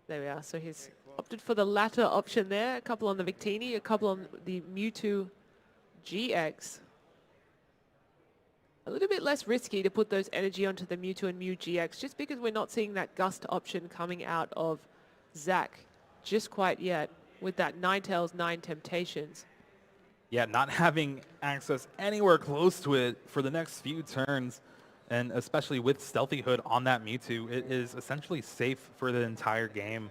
There we are. So he's opted for the latter option there. A couple on the Victini, a couple on the Mewtwo GX. A little bit less risky to put those energy onto the Mewtwo and Mew GX, just because we're not seeing that gust option coming out of Zach just quite yet with that Ninetales 9 Temptations. Yeah, not having access anywhere close to it for the next few turns, and especially with Stealthy Hood on that Mewtwo, it is essentially safe for the entire game.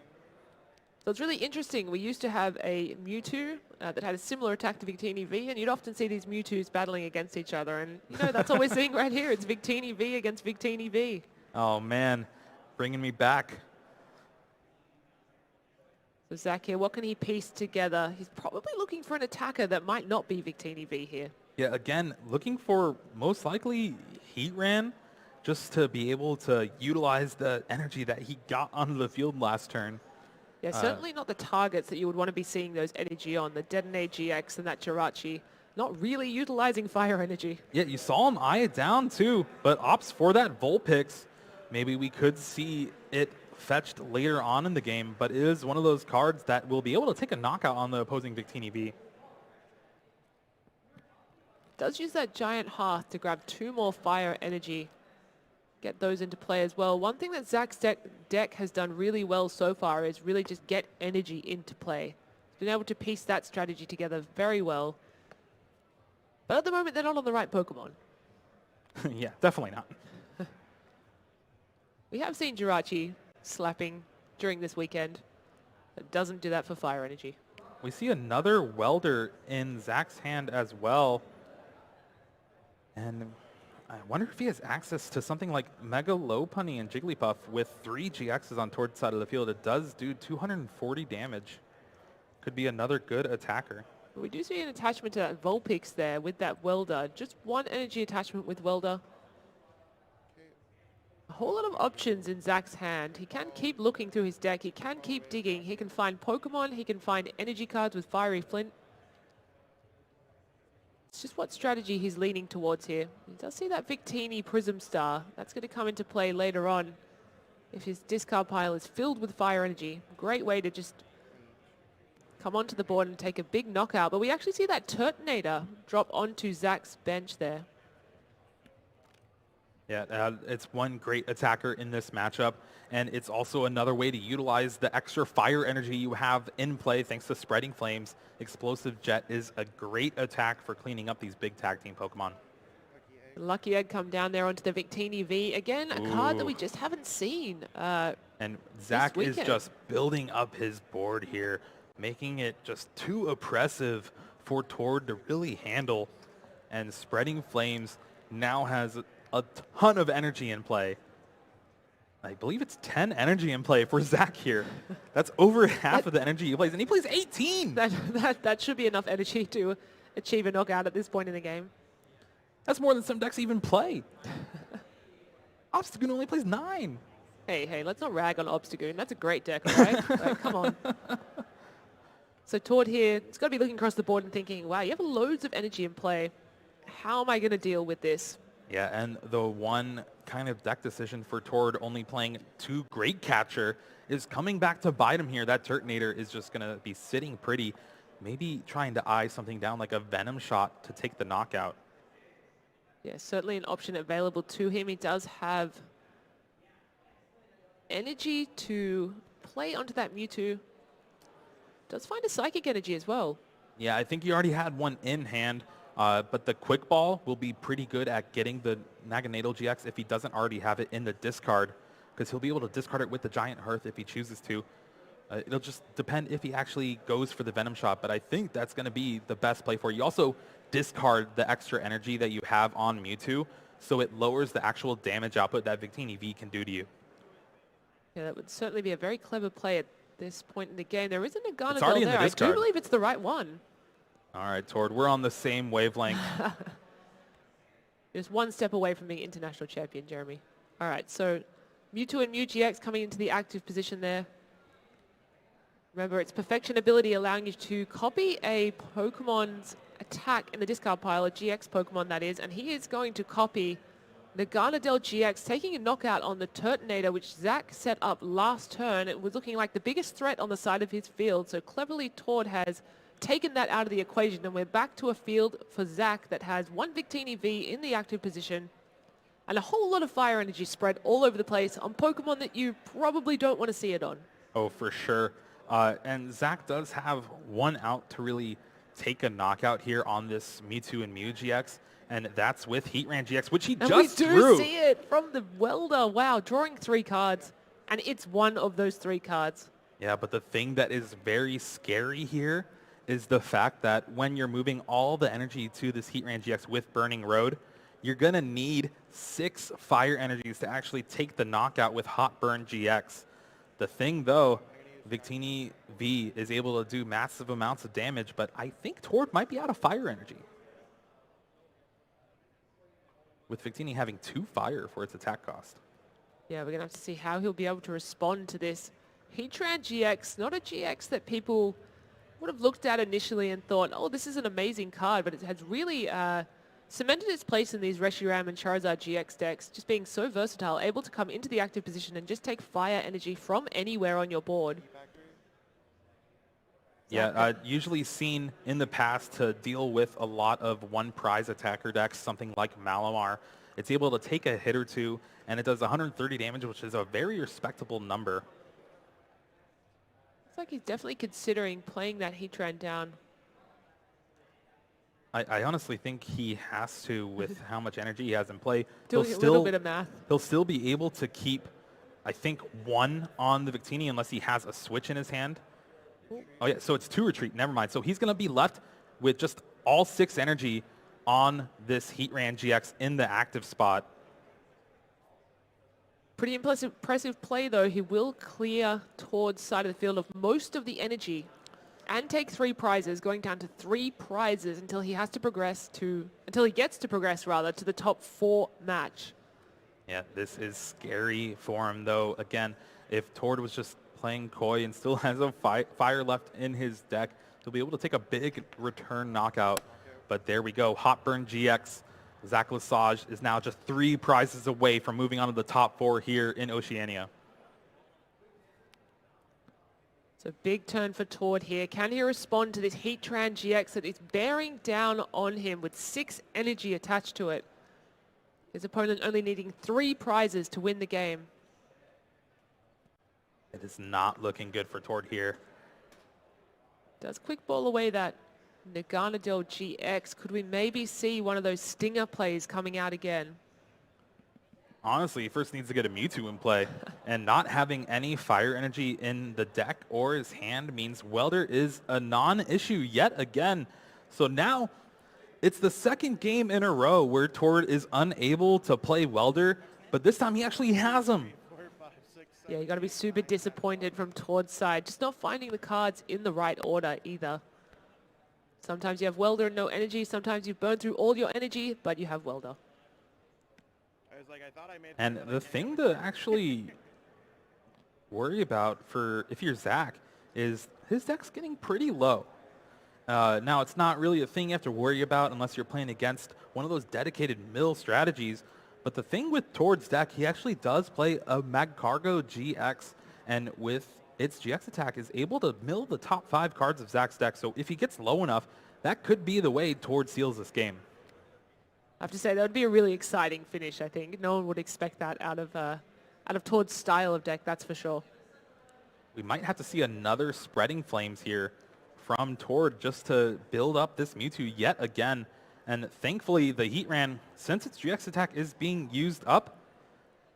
So it's really interesting. We used to have a Mewtwo that had a similar attack to Victini V, and you'd often see these Mewtwo's battling against each other. And, you know, that's all we're seeing right here. It's Victini V against Victini V. Oh, man, bringing me back. So Zach here, what can he piece together? He's probably looking for an attacker that might not be Victini V here. Yeah, again, looking for most likely Heatran, just to be able to utilize the energy that he got onto the field last turn. Yeah, certainly not the targets that you would want to be seeing those energy on. The Detonate GX and that Jirachi, not really utilizing Fire Energy. Yeah, you saw him eye it down too, but opts for that Vulpix. Maybe we could see it fetched later on in the game, but it is one of those cards that will be able to take a knockout on the opposing Victini V. Does use that Giant Hearth to grab 2 more Fire Energy. Get those into play as well. One thing that Zach's deck has done really well so far is really just get energy into play. He's been able to piece that strategy together very well. But at the moment, they're not on the right Pokemon. Yeah, definitely not. We have seen Jirachi slapping during this weekend. It doesn't do that for Fire Energy. We see another Welder in Zach's hand as well. And I wonder if he has access to something like Mega Lopunny and Jigglypuff with 3 GXs on Tord's side of the field. It does do 240 damage. Could be another good attacker. We do see an attachment to that Vulpix there with that Welder. Just one energy attachment with Welder. A whole lot of options in Zach's hand. He can keep looking through his deck. He can keep digging. He can find Pokemon. He can find energy cards with Fiery Flint. It's just what strategy he's leaning towards here. He does see that Victini Prism Star. That's going to come into play later on if his discard pile is filled with Fire Energy. Great way to just come onto the board and take a big knockout. But we actually see that Turtonator drop onto Zach's bench there. Yeah, it's one great attacker in this matchup, and it's also another way to utilize the extra Fire Energy you have in play thanks to Spreading Flames. Explosive Jet is a great attack for cleaning up these big tag team Pokemon. Lucky Egg come down there onto the Victini V. Again, a card that we just haven't seen. And Zach is just building up his board here, making it just too oppressive for Tord to really handle. And Spreading Flames now has a ton of energy in play. I believe it's 10 energy in play for Zach here. That's over half of the energy he plays, and he plays 18! That should be enough energy to achieve a knockout at this point in the game. That's more than some decks even play. Obstagoon only plays 9. Hey, let's not rag on Obstagoon. That's a great deck, all right? Like, come on. So Tord here, he's got to be looking across the board and thinking, wow, you have loads of energy in play. How am I going to deal with this? Yeah, and the one kind of deck decision for Tord only playing 2 Great Catcher is coming back to bite him here. That Turtonator is just going to be sitting pretty, maybe trying to eye something down like a Venom Shot to take the knockout. Yeah, certainly an option available to him. He does have energy to play onto that Mewtwo. Does find a Psychic Energy as well. Yeah, I think he already had one in hand, but the Quick Ball will be pretty good at getting the Naganadel GX if he doesn't already have it in the discard, because he'll be able to discard it with the Giant Hearth if he chooses to. It'll just depend if he actually goes for the Venom Shot, but I think that's going to be the best play for you. You also discard the extra energy that you have on Mewtwo, so it lowers the actual damage output that Victini V can do to you. Yeah, that would certainly be a very clever play at this point in the game. There isn't a It's already Gardevoir in the there. I do discard. believe it's the right one. All right, Tord, we're on the same wavelength. Just one step away from being international champion, Jeremy. All right, so Mewtwo and Mew GX coming into the active position there. Remember, its Perfection ability allowing you to copy a Pokemon's attack in the discard pile, a GX Pokemon that is, and he is going to copy the Gardevoir GX, taking a knockout on the Turtonator, which Zach set up last turn. It was looking like the biggest threat on the side of his field, so cleverly Tord has taken that out of the equation, and we're back to a field for Zach that has one Victini V in the active position and a whole lot of fire energy spread all over the place on Pokemon that you probably don't want to see it on. Oh, for sure. And Zach does have one out to really take a knockout here on this Mewtwo and Mew GX, and that's with Heatran GX, which he And just we do drew. see it from the welder. Wow, drawing 3 cards, and it's one of those 3 cards. Yeah, but the thing that is very scary here is the fact that when you're moving all the energy to this Heatran GX with Burning Road, you're going to need 6 fire energies to actually take the knockout with Hot Burn GX. The thing, though, Victini V is able to do massive amounts of damage, but I think Tord might be out of fire energy, with Victini having 2 fire for its attack cost. Yeah, we're going to have to see how he'll be able to respond to this Heatran GX. Not a GX that people would have looked at initially and thought, oh, this is an amazing card, but it has really cemented its place in these Reshiram and Charizard GX decks, just being so versatile, able to come into the active position and just take fire energy from anywhere on your board. Yeah, usually seen in the past to deal with a lot of one prize attacker decks, something like Malamar. It's able to take a hit or two, and it does 130 damage, which is a very respectable number. Looks like he's definitely considering playing that Heatran down. I honestly think he has to with how much energy he has in play. Doing a little bit of math. He'll still be able to keep, I think, 1 on the Victini unless he has a switch in his hand. Oh yeah, so it's 2 retreat, never mind. So he's going to be left with just all 6 energy on this Heatran GX in the active spot. Pretty impressive play, though. He will clear towards side of the field of most of the energy and take 3 prizes, going down to 3 prizes until he has to progress to, until he gets to progress rather, to the top 4 match. Yeah, this is scary for him, though. Again, if Tord was just playing coy and still has a fire left in his deck, he'll be able to take a big return knockout. But there we go. Hot Burn GX. Zach Lesage is now just 3 prizes away from moving on to the top 4 here in Oceania. So big turn for Tord here. Can he respond to this Heatran GX that is bearing down on him with 6 energy attached to it? His opponent only needing 3 prizes to win the game. It is not looking good for Tord here. Does quick ball away that Naganadel GX. Could we maybe see one of those stinger plays coming out again? Honestly, he first needs to get a Mewtwo in play, and not having any fire energy in the deck or his hand means Welder is a non-issue yet again. So now it's the 2nd game in a row where Tord is unable to play Welder, but this time he actually has him. Yeah, you got to be super disappointed from Tord's side. Just not finding the cards in the right order either. Sometimes you have Welder and no energy. Sometimes you've burned through all your energy, but you have Welder. And the thing to actually worry about for if you're Zach is his deck's getting pretty low. Now, it's not really a thing you have to worry about unless you're playing against one of those dedicated mill strategies. But the thing with Tord's deck, he actually does play a Magcargo GX, and with its GX attack is able to mill the top 5 cards of Zach's deck. So if he gets low enough, that could be the way Tord seals this game. I have to say, that would be a really exciting finish, I think. No one would expect that out of out of Tord's style of deck, that's for sure. We might have to see another Spreading Flames here from Tord just to build up this Mewtwo yet again. And thankfully, the Heatran, since its GX attack is being used up,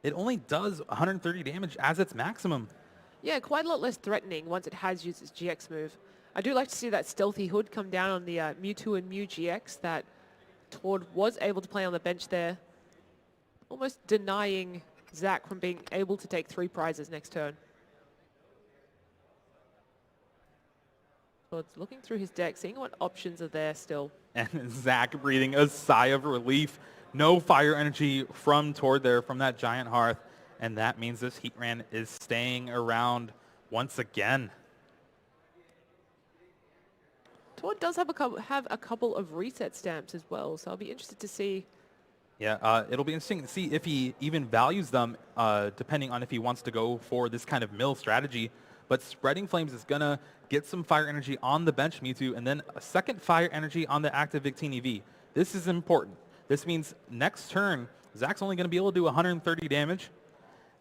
it only does 130 damage as its maximum. Yeah, quite a lot less threatening once it has used its GX move. I do like to see that Stealthy Hood come down on the Mewtwo and Mew GX that Tord was able to play on the bench there, almost denying Zach from being able to take 3 prizes next turn. Tord's looking through his deck, seeing what options are there still. And Zach breathing a sigh of relief. No fire energy from Tord there from that Giant Hearth. And that means this Heatran is staying around once again. Tord does have a couple of reset stamps as well, so I'll be interested to see. Yeah, it'll be interesting to see if he even values them, depending on if he wants to go for this kind of mill strategy. But Spreading Flames is going to get some fire energy on the bench Mewtwo, and then a second fire energy on the active Victini V. This is important. This means next turn, Zach's only going to be able to do 130 damage,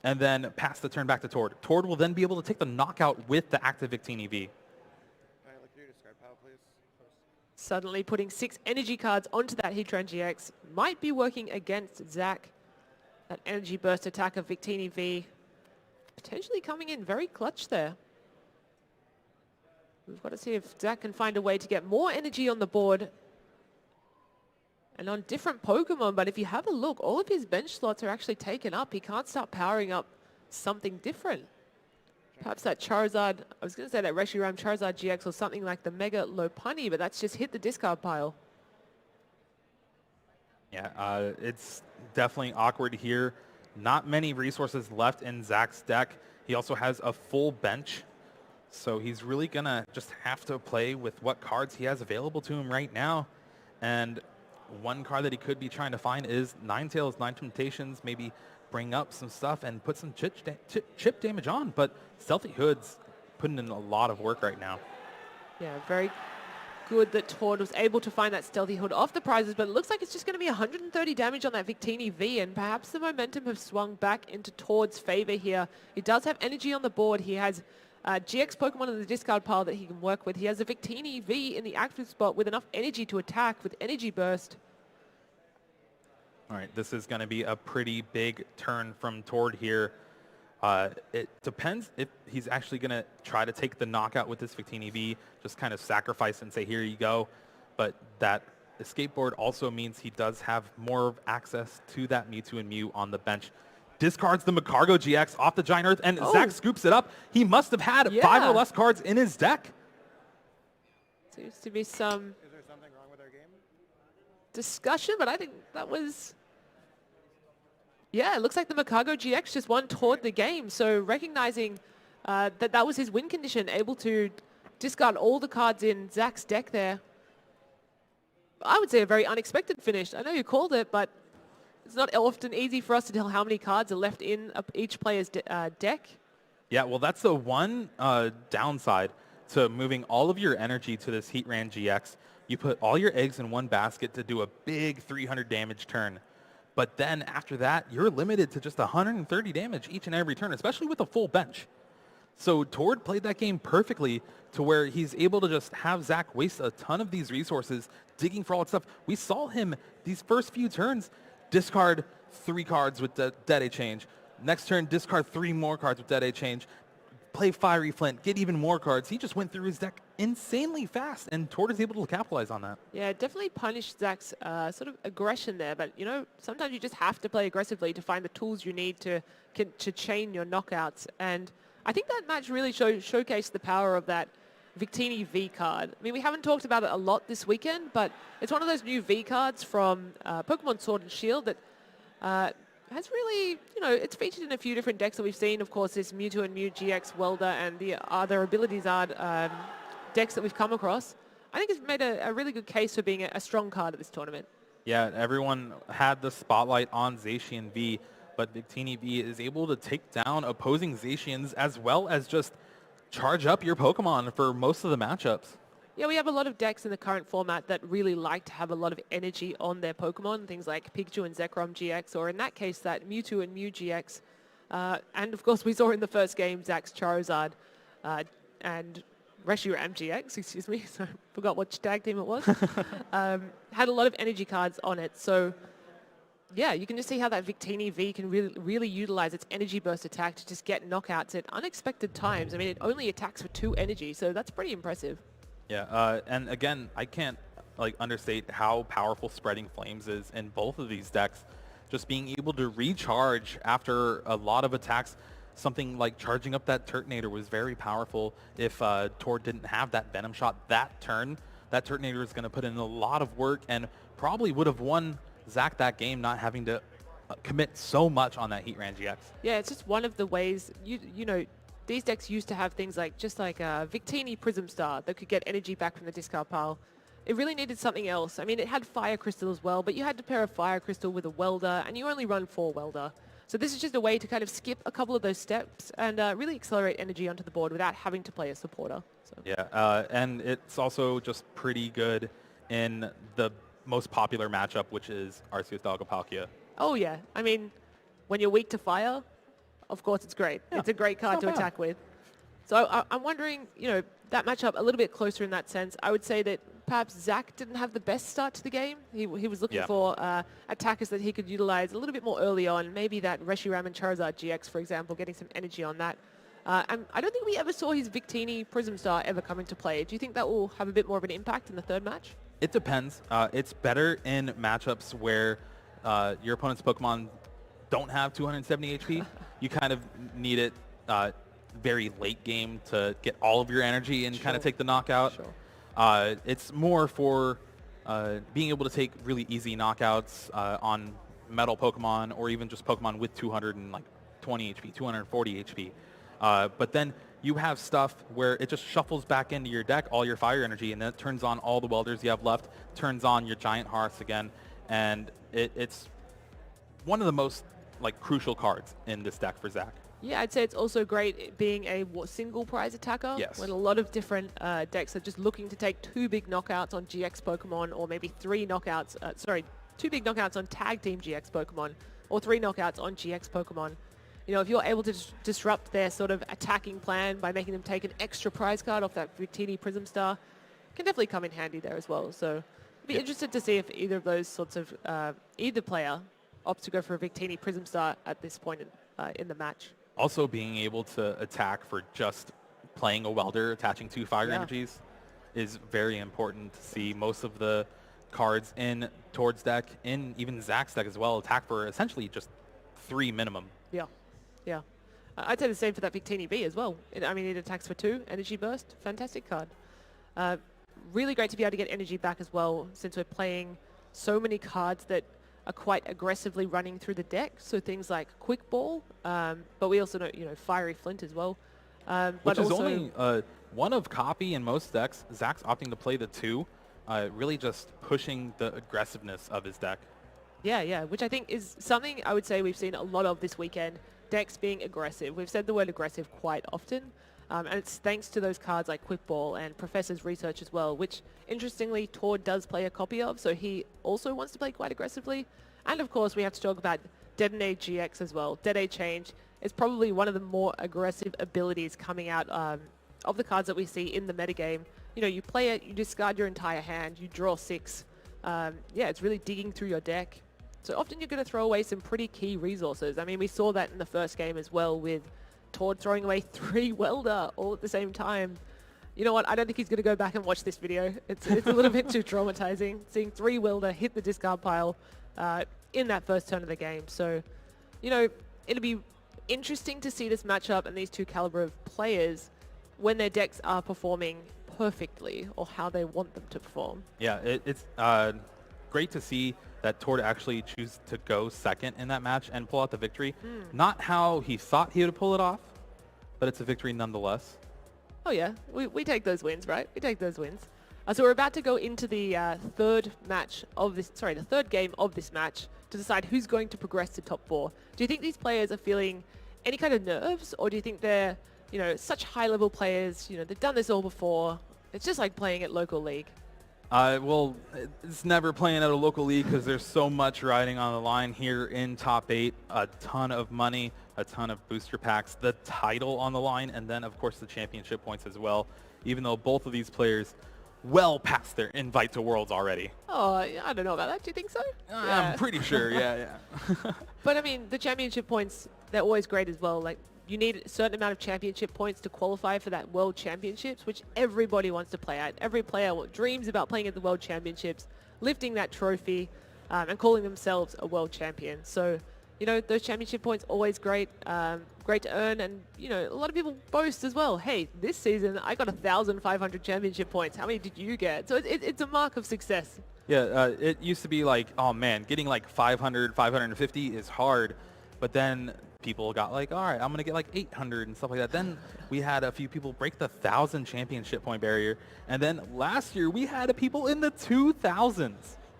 and then pass the turn back to Tord. Tord will then be able to take the knockout with the active Victini V. Suddenly putting 6 energy cards onto that Heatran GX might be working against Zach. That energy burst attack of Victini V potentially coming in very clutch there. We've got to see if Zach can find a way to get more energy on the board and on different Pokemon. But if you have a look, all of his bench slots are actually taken up. He can't start powering up something different. Perhaps that Charizard, I was going to say that Reshiram Charizard GX or something like the Mega Lopunny, but that's just hit the discard pile. Yeah, it's definitely awkward here. Not many resources left in Zach's deck. He also has a full bench, so he's really going to just have to play with what cards he has available to him right now. And one card that he could be trying to find is Ninetales, Nine Temptations, maybe bring up some stuff and put some chip damage on. But Stealthy Hood's putting in a lot of work right now. Yeah, very good that Tord was able to find that Stealthy Hood off the prizes, but it looks like it's just going to be 130 damage on that Victini V, and perhaps the momentum have swung back into Tord's favor here. He does have energy on the board. He has GX Pokemon in the discard pile that he can work with. He has a Victini V in the active spot with enough energy to attack with Energy Burst. All right, this is going to be a pretty big turn from Tord here. It depends if he's actually going to try to take the knockout with this Victini V, just kind of sacrifice and say, here you go. But that escape board also means he does have more access to that Mewtwo and Mew on the bench. Discards the Magcargo GX off the Giant Earth, and Zach scoops it up. He must have had 5 or less cards in his deck. Seems to be some Is there something wrong with our game? discussion, but I think that was... Yeah, it looks like the Magcargo GX just won Tord the game. So recognizing that was his win condition, able to discard all the cards in Zach's deck there. I would say a very unexpected finish. I know you called it, but it's not often easy for us to tell how many cards are left in each player's deck. Yeah, well, that's the one downside to moving all of your energy to this Heatran GX. You put all your eggs in one basket to do a big 300 damage turn. But then after that, you're limited to just 130 damage each and every turn, especially with a full bench. So Tord played that game perfectly to where he's able to just have Zach waste a ton of these resources digging for all that stuff. We saw him these first few turns discard 3 cards with the Dead-A Change. Next turn, discard 3 more cards with Dead-A Change. Play Fiery Flint, get even more cards. He just went through his deck insanely fast, and Tord is able to capitalize on that. Yeah, definitely punished Zach's sort of aggression there. But, you know, sometimes you just have to play aggressively to find the tools you need to chain your knockouts. And I think that match really showcased the power of that Victini V card. I mean, we haven't talked about it a lot this weekend, but it's one of those new V cards from Pokemon Sword and Shield that has really, you know, it's featured in a few different decks that we've seen. Of course, this Mewtwo and Mew GX Welder and the other abilities are decks that we've come across. I think it's made a really good case for being a strong card at this tournament. Yeah, everyone had the spotlight on Zacian V, but Victini V is able to take down opposing Zacians as well as just charge up your Pokemon for most of the matchups. Yeah, we have a lot of decks in the current format that really like to have a lot of energy on their Pokemon, things like Pikachu and Zekrom GX, or in that case, that Mewtwo and Mew GX. And of course, we saw in the first game Zach's Charizard and Reshiram GX, excuse me, so I forgot which tag team it was, had a lot of energy cards on it. So yeah, you can just see how that Victini V can really utilize its energy burst attack to just get knockouts at unexpected times. I mean, it only attacks for 2 energy, so that's pretty impressive. Yeah, and again, I can't understate how powerful Spreading Flames is in both of these decks. Just being able to recharge after a lot of attacks, something like charging up that Turtonator was very powerful. If Tord didn't have that Venom Shot that turn, that Turtonator is going to put in a lot of work and probably would have won Zach that game, not having to commit so much on that Heatran GX. Yeah, it's just one of the ways, you know, these decks used to have things like, just like Victini Prism Star that could get energy back from the discard pile. It really needed something else. I mean, it had Fire Crystal as well, but you had to pair a Fire Crystal with a Welder, and you only run 4 Welder. So this is just a way to kind of skip a couple of those steps and really accelerate energy onto the board without having to play a supporter. So. Yeah, and it's also just pretty good in the most popular matchup, which is Arceus Dagapalkia. Oh yeah, I mean, when you're weak to fire, of course it's great. Yeah, it's a great card to attack with. So I'm wondering, you know, that matchup a little bit closer in that sense. I would say that perhaps Zach didn't have the best start to the game. He was looking for attackers that he could utilize a little bit more early on. Maybe that Reshiram and Charizard GX, for example, getting some energy on that. And I don't think we ever saw his Victini Prism Star ever come into play. Do you think that will have a bit more of an impact in the third match? It depends. It's better in matchups where your opponent's Pokemon don't have 270 HP. You kind of need it very late game to get all of your energy and kind of take the knockout. Sure. It's more for being able to take really easy knockouts on metal Pokemon or even just Pokemon with 220 HP, 240 HP. But then you have stuff where it just shuffles back into your deck, all your fire energy, and then it turns on all the welders you have left, turns on your giant hearths again, and it's one of the most crucial cards in this deck for Zach. Yeah, I'd say it's also great being a single prize attacker. Yes. When a lot of different decks are just looking to take 2 big knockouts on GX Pokemon, or maybe 3 knockouts, 2 big knockouts on Tag Team GX Pokemon, or 3 knockouts on GX Pokemon. You know, if you're able to disrupt their sort of attacking plan by making them take an extra prize card off that Victini Prism Star, can definitely come in handy there as well. So I'd be interested to see if either of those sorts of, either player opts to go for a Victini Prism Star at this point in the match. Also being able to attack for just playing a welder, attaching 2 fire energies is very important to see. Most of the cards in Tord's deck, in even Zach's deck as well, attack for essentially just 3 minimum. Yeah. Yeah. I'd say the same for that Victini V as well. I mean, it attacks for 2, energy burst, fantastic card. Really great to be able to get energy back as well, since we're playing so many cards that are quite aggressively running through the deck. So things like Quick Ball, but we also know, Fiery Flint as well. Which is only 1 of copy in most decks. Zach's opting to play the 2, really just pushing the aggressiveness of his deck. Yeah, which I think is something I would say we've seen a lot of this weekend. Decks being aggressive. We've said the word aggressive quite often, and it's thanks to those cards like Quick Ball and Professor's Research as well, which interestingly Tord does play a copy of, so he also wants to play quite aggressively. And of course we have to talk about Detonate GX as well. Detonate Change is probably one of the more aggressive abilities coming out of the cards that we see in the metagame. You know, you play it, you discard your entire hand, you draw 6. Yeah, it's really digging through your deck. So often you're going to throw away some pretty key resources. I mean, we saw that in the first game as well with Tord throwing away 3 Welder all at the same time. You know what? I don't think he's going to go back and watch this video. It's a little bit too traumatizing, seeing 3 Welder hit the discard pile in that first turn of the game. So, it'll be interesting to see this matchup and these 2 caliber of players when their decks are performing perfectly or how they want them to perform. Yeah, it's great to see that Tord actually choose to go second in that match and pull out the victory. Not how he thought he would pull it off, but it's a victory nonetheless. Oh yeah, we take those wins, right? We take those wins. So we're about to go into the third game of this match to decide who's going to progress to top 4. Do you think these players are feeling any kind of nerves, or do you think they're, such high-level players, they've done this all before? It's just like playing at local league. Well, it's never playing at a local league because there's so much riding on the line here in top 8. A ton of money, a ton of booster packs, the title on the line, and then, of course, the championship points as well, even though both of these players well past their invite to Worlds already. Oh, I don't know about that. Do you think so? I'm pretty sure, yeah. But, I mean, the championship points, they're always great as well. Like, you need a certain amount of championship points to qualify for that World Championships, which everybody wants to play at. Every player dreams about playing at the World Championships, lifting that trophy, and calling themselves a world champion. So, you know, those championship points always great, great to earn. And, you know, a lot of people boast as well. Hey, this season I got 1,500 championship points. How many did you get? So it's a mark of success. Yeah, it used to be like, oh man, getting like 500, 550 is hard. But then people got like, all right, I'm going to get like 800 and stuff like that. Then we had a few people break the 1,000 championship point barrier. And then last year we had people in the 2,000s.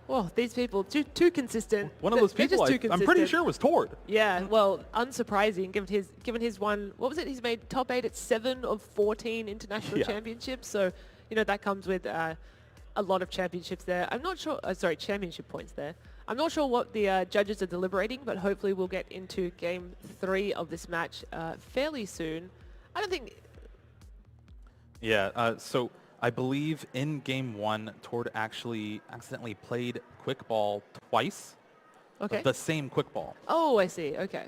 Well, these people, too consistent. One of those They're people, just too I'm pretty sure was Tord. Yeah, well, unsurprising given his one, what was it? He's made top 8 at 7 of 14 international championships. So, you know, that comes with a lot of championships there. I'm not sure, championship points there. I'm not sure what the judges are deliberating, but hopefully we'll get into game 3 of this match fairly soon. I don't think... Yeah, so I believe in game 1, Tord actually accidentally played quick ball twice. Okay. The same quick ball. Oh, I see. Okay.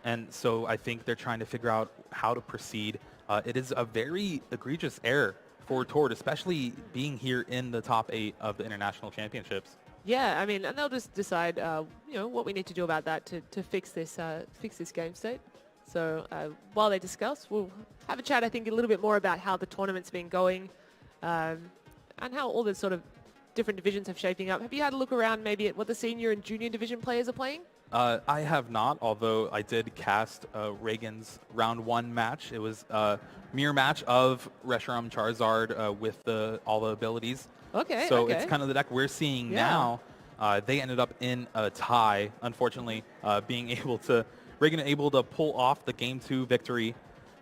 And so I think they're trying to figure out how to proceed. It is a very egregious error for Tord, especially being here in the top 8 of the international championships. Yeah, I mean, and they'll just decide, you know, what we need to do about that to fix this game state. So while they discuss, we'll have a chat, I think, a little bit more about how the tournament's been going and how all the sort of different divisions have shaping up. Have you had a look around maybe at what the senior and junior division players are playing? I have not, although I did cast Reagan's round 1 match. It was a mirror match of Reshiram Charizard with all the abilities. Okay. So it's kind of the deck we're seeing now. They ended up in a tie, unfortunately, Reagan able to pull off the game 2 victory,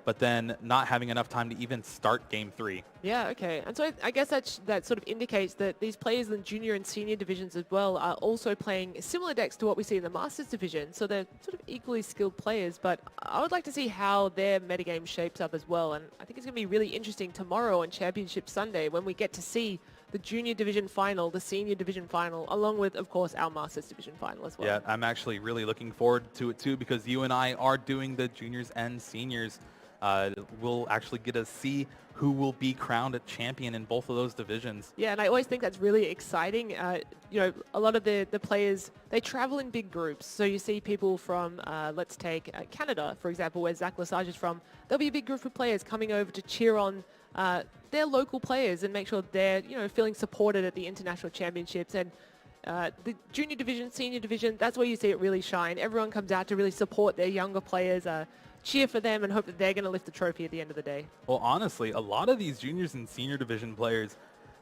but then not having enough time to even start game 3. Yeah, okay. And so I guess that sort of indicates that these players in the junior and senior divisions as well are also playing similar decks to what we see in the Masters division. So they're sort of equally skilled players, but I would like to see how their metagame shapes up as well. And I think it's going to be really interesting tomorrow on Championship Sunday when we get to see the junior division final, the senior division final, along with, of course, our Masters division final as well. Yeah, I'm actually really looking forward to it too, because you and I are doing the juniors and seniors. We'll actually get to see who will be crowned a champion in both of those divisions. Yeah, and I always think that's really exciting. You know, a lot of the players, they travel in big groups. So you see people from, let's take Canada, for example, where Zach Lesage is from. There'll be a big group of players coming over to cheer on their local players and make sure they're, you know, feeling supported at the international championships. And the junior division, senior division, that's where you see it really shine. Everyone comes out to really support their younger players, cheer for them and hope that they're going to lift the trophy at the end of the day. Well, honestly, a lot of these juniors and senior division players,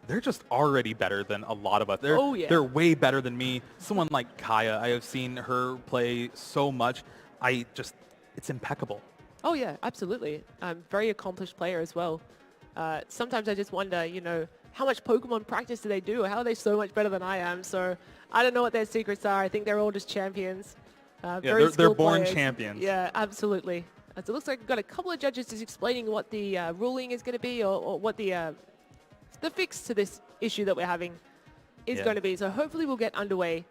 they're just already better than a lot of us. They're way better than me. Someone like Kaya, I have seen her play so much. It's impeccable. Oh, yeah, absolutely. Very accomplished player as well. Sometimes I just wonder, you know, how much Pokemon practice do they do? How are they so much better than I am? So I don't know what their secrets are. I think they're all just champions. They're born players. champions. Yeah, absolutely. So it looks like we've got a couple of judges just explaining what the ruling is going to be or what the fix to this issue that we're having is going to be. So hopefully we'll get underway.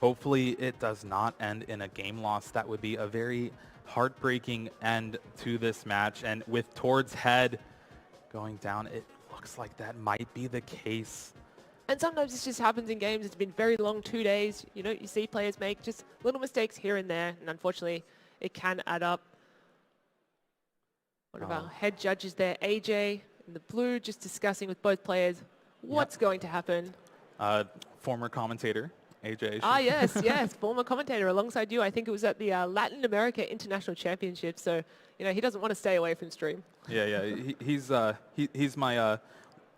Hopefully it does not end in a game loss. That would be a very heartbreaking end to this match. And with Tord's head going down, it looks like that might be the case. And sometimes this just happens in games. It's been very long 2 days. You know, you see players make just little mistakes here and there. And unfortunately, it can add up. One of our head judges there, AJ, in the blue, just discussing with both players what's going to happen. Former commentator, AJ. Yes, former commentator alongside you. I think it was at the Latin America International Championship. So, you know, he doesn't want to stay away from stream. Yeah. He's my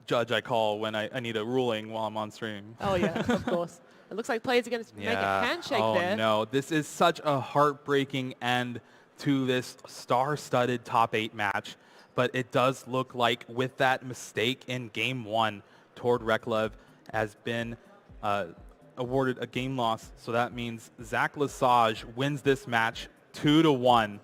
judge I call when I need a ruling while I'm on stream. Oh, yeah, of course. It looks like players are going to make a handshake there. Oh, no. This is such a heartbreaking end to this star-studded top 8 match. But it does look like with that mistake in game 1 toward Reklev, has been awarded a game loss. So that means Zach Lesage wins this match 2-1.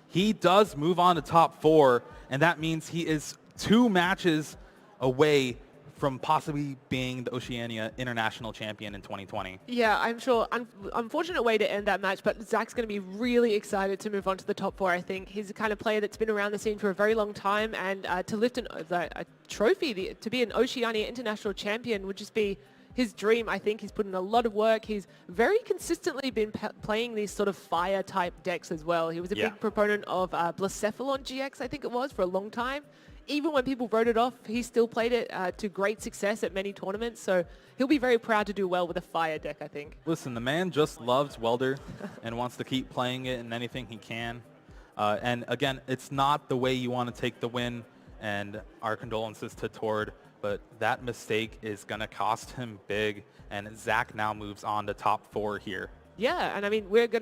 He does move on to top 4, and that means he is 2 matches away from possibly being the Oceania International Champion in 2020. Yeah, I'm sure. Unfortunate way to end that match, but Zach's going to be really excited to move on to the top 4, I think. He's the kind of player that's been around the scene for a very long time, and to lift a trophy, to be an Oceania International Champion would just be his dream. I think he's put in a lot of work. He's very consistently been playing these sort of fire-type decks as well. He was a big proponent of Blacephalon GX, I think it was, for a long time. Even when people wrote it off, he still played it to great success at many tournaments. So he'll be very proud to do well with a fire deck, I think. Listen, the man just loves Welder and wants to keep playing it in anything he can. And again, it's not the way you want to take the win, and our condolences to Tord, but that mistake is going to cost him big, and Zach now moves on to top 4 here. Yeah, and I mean, we're going to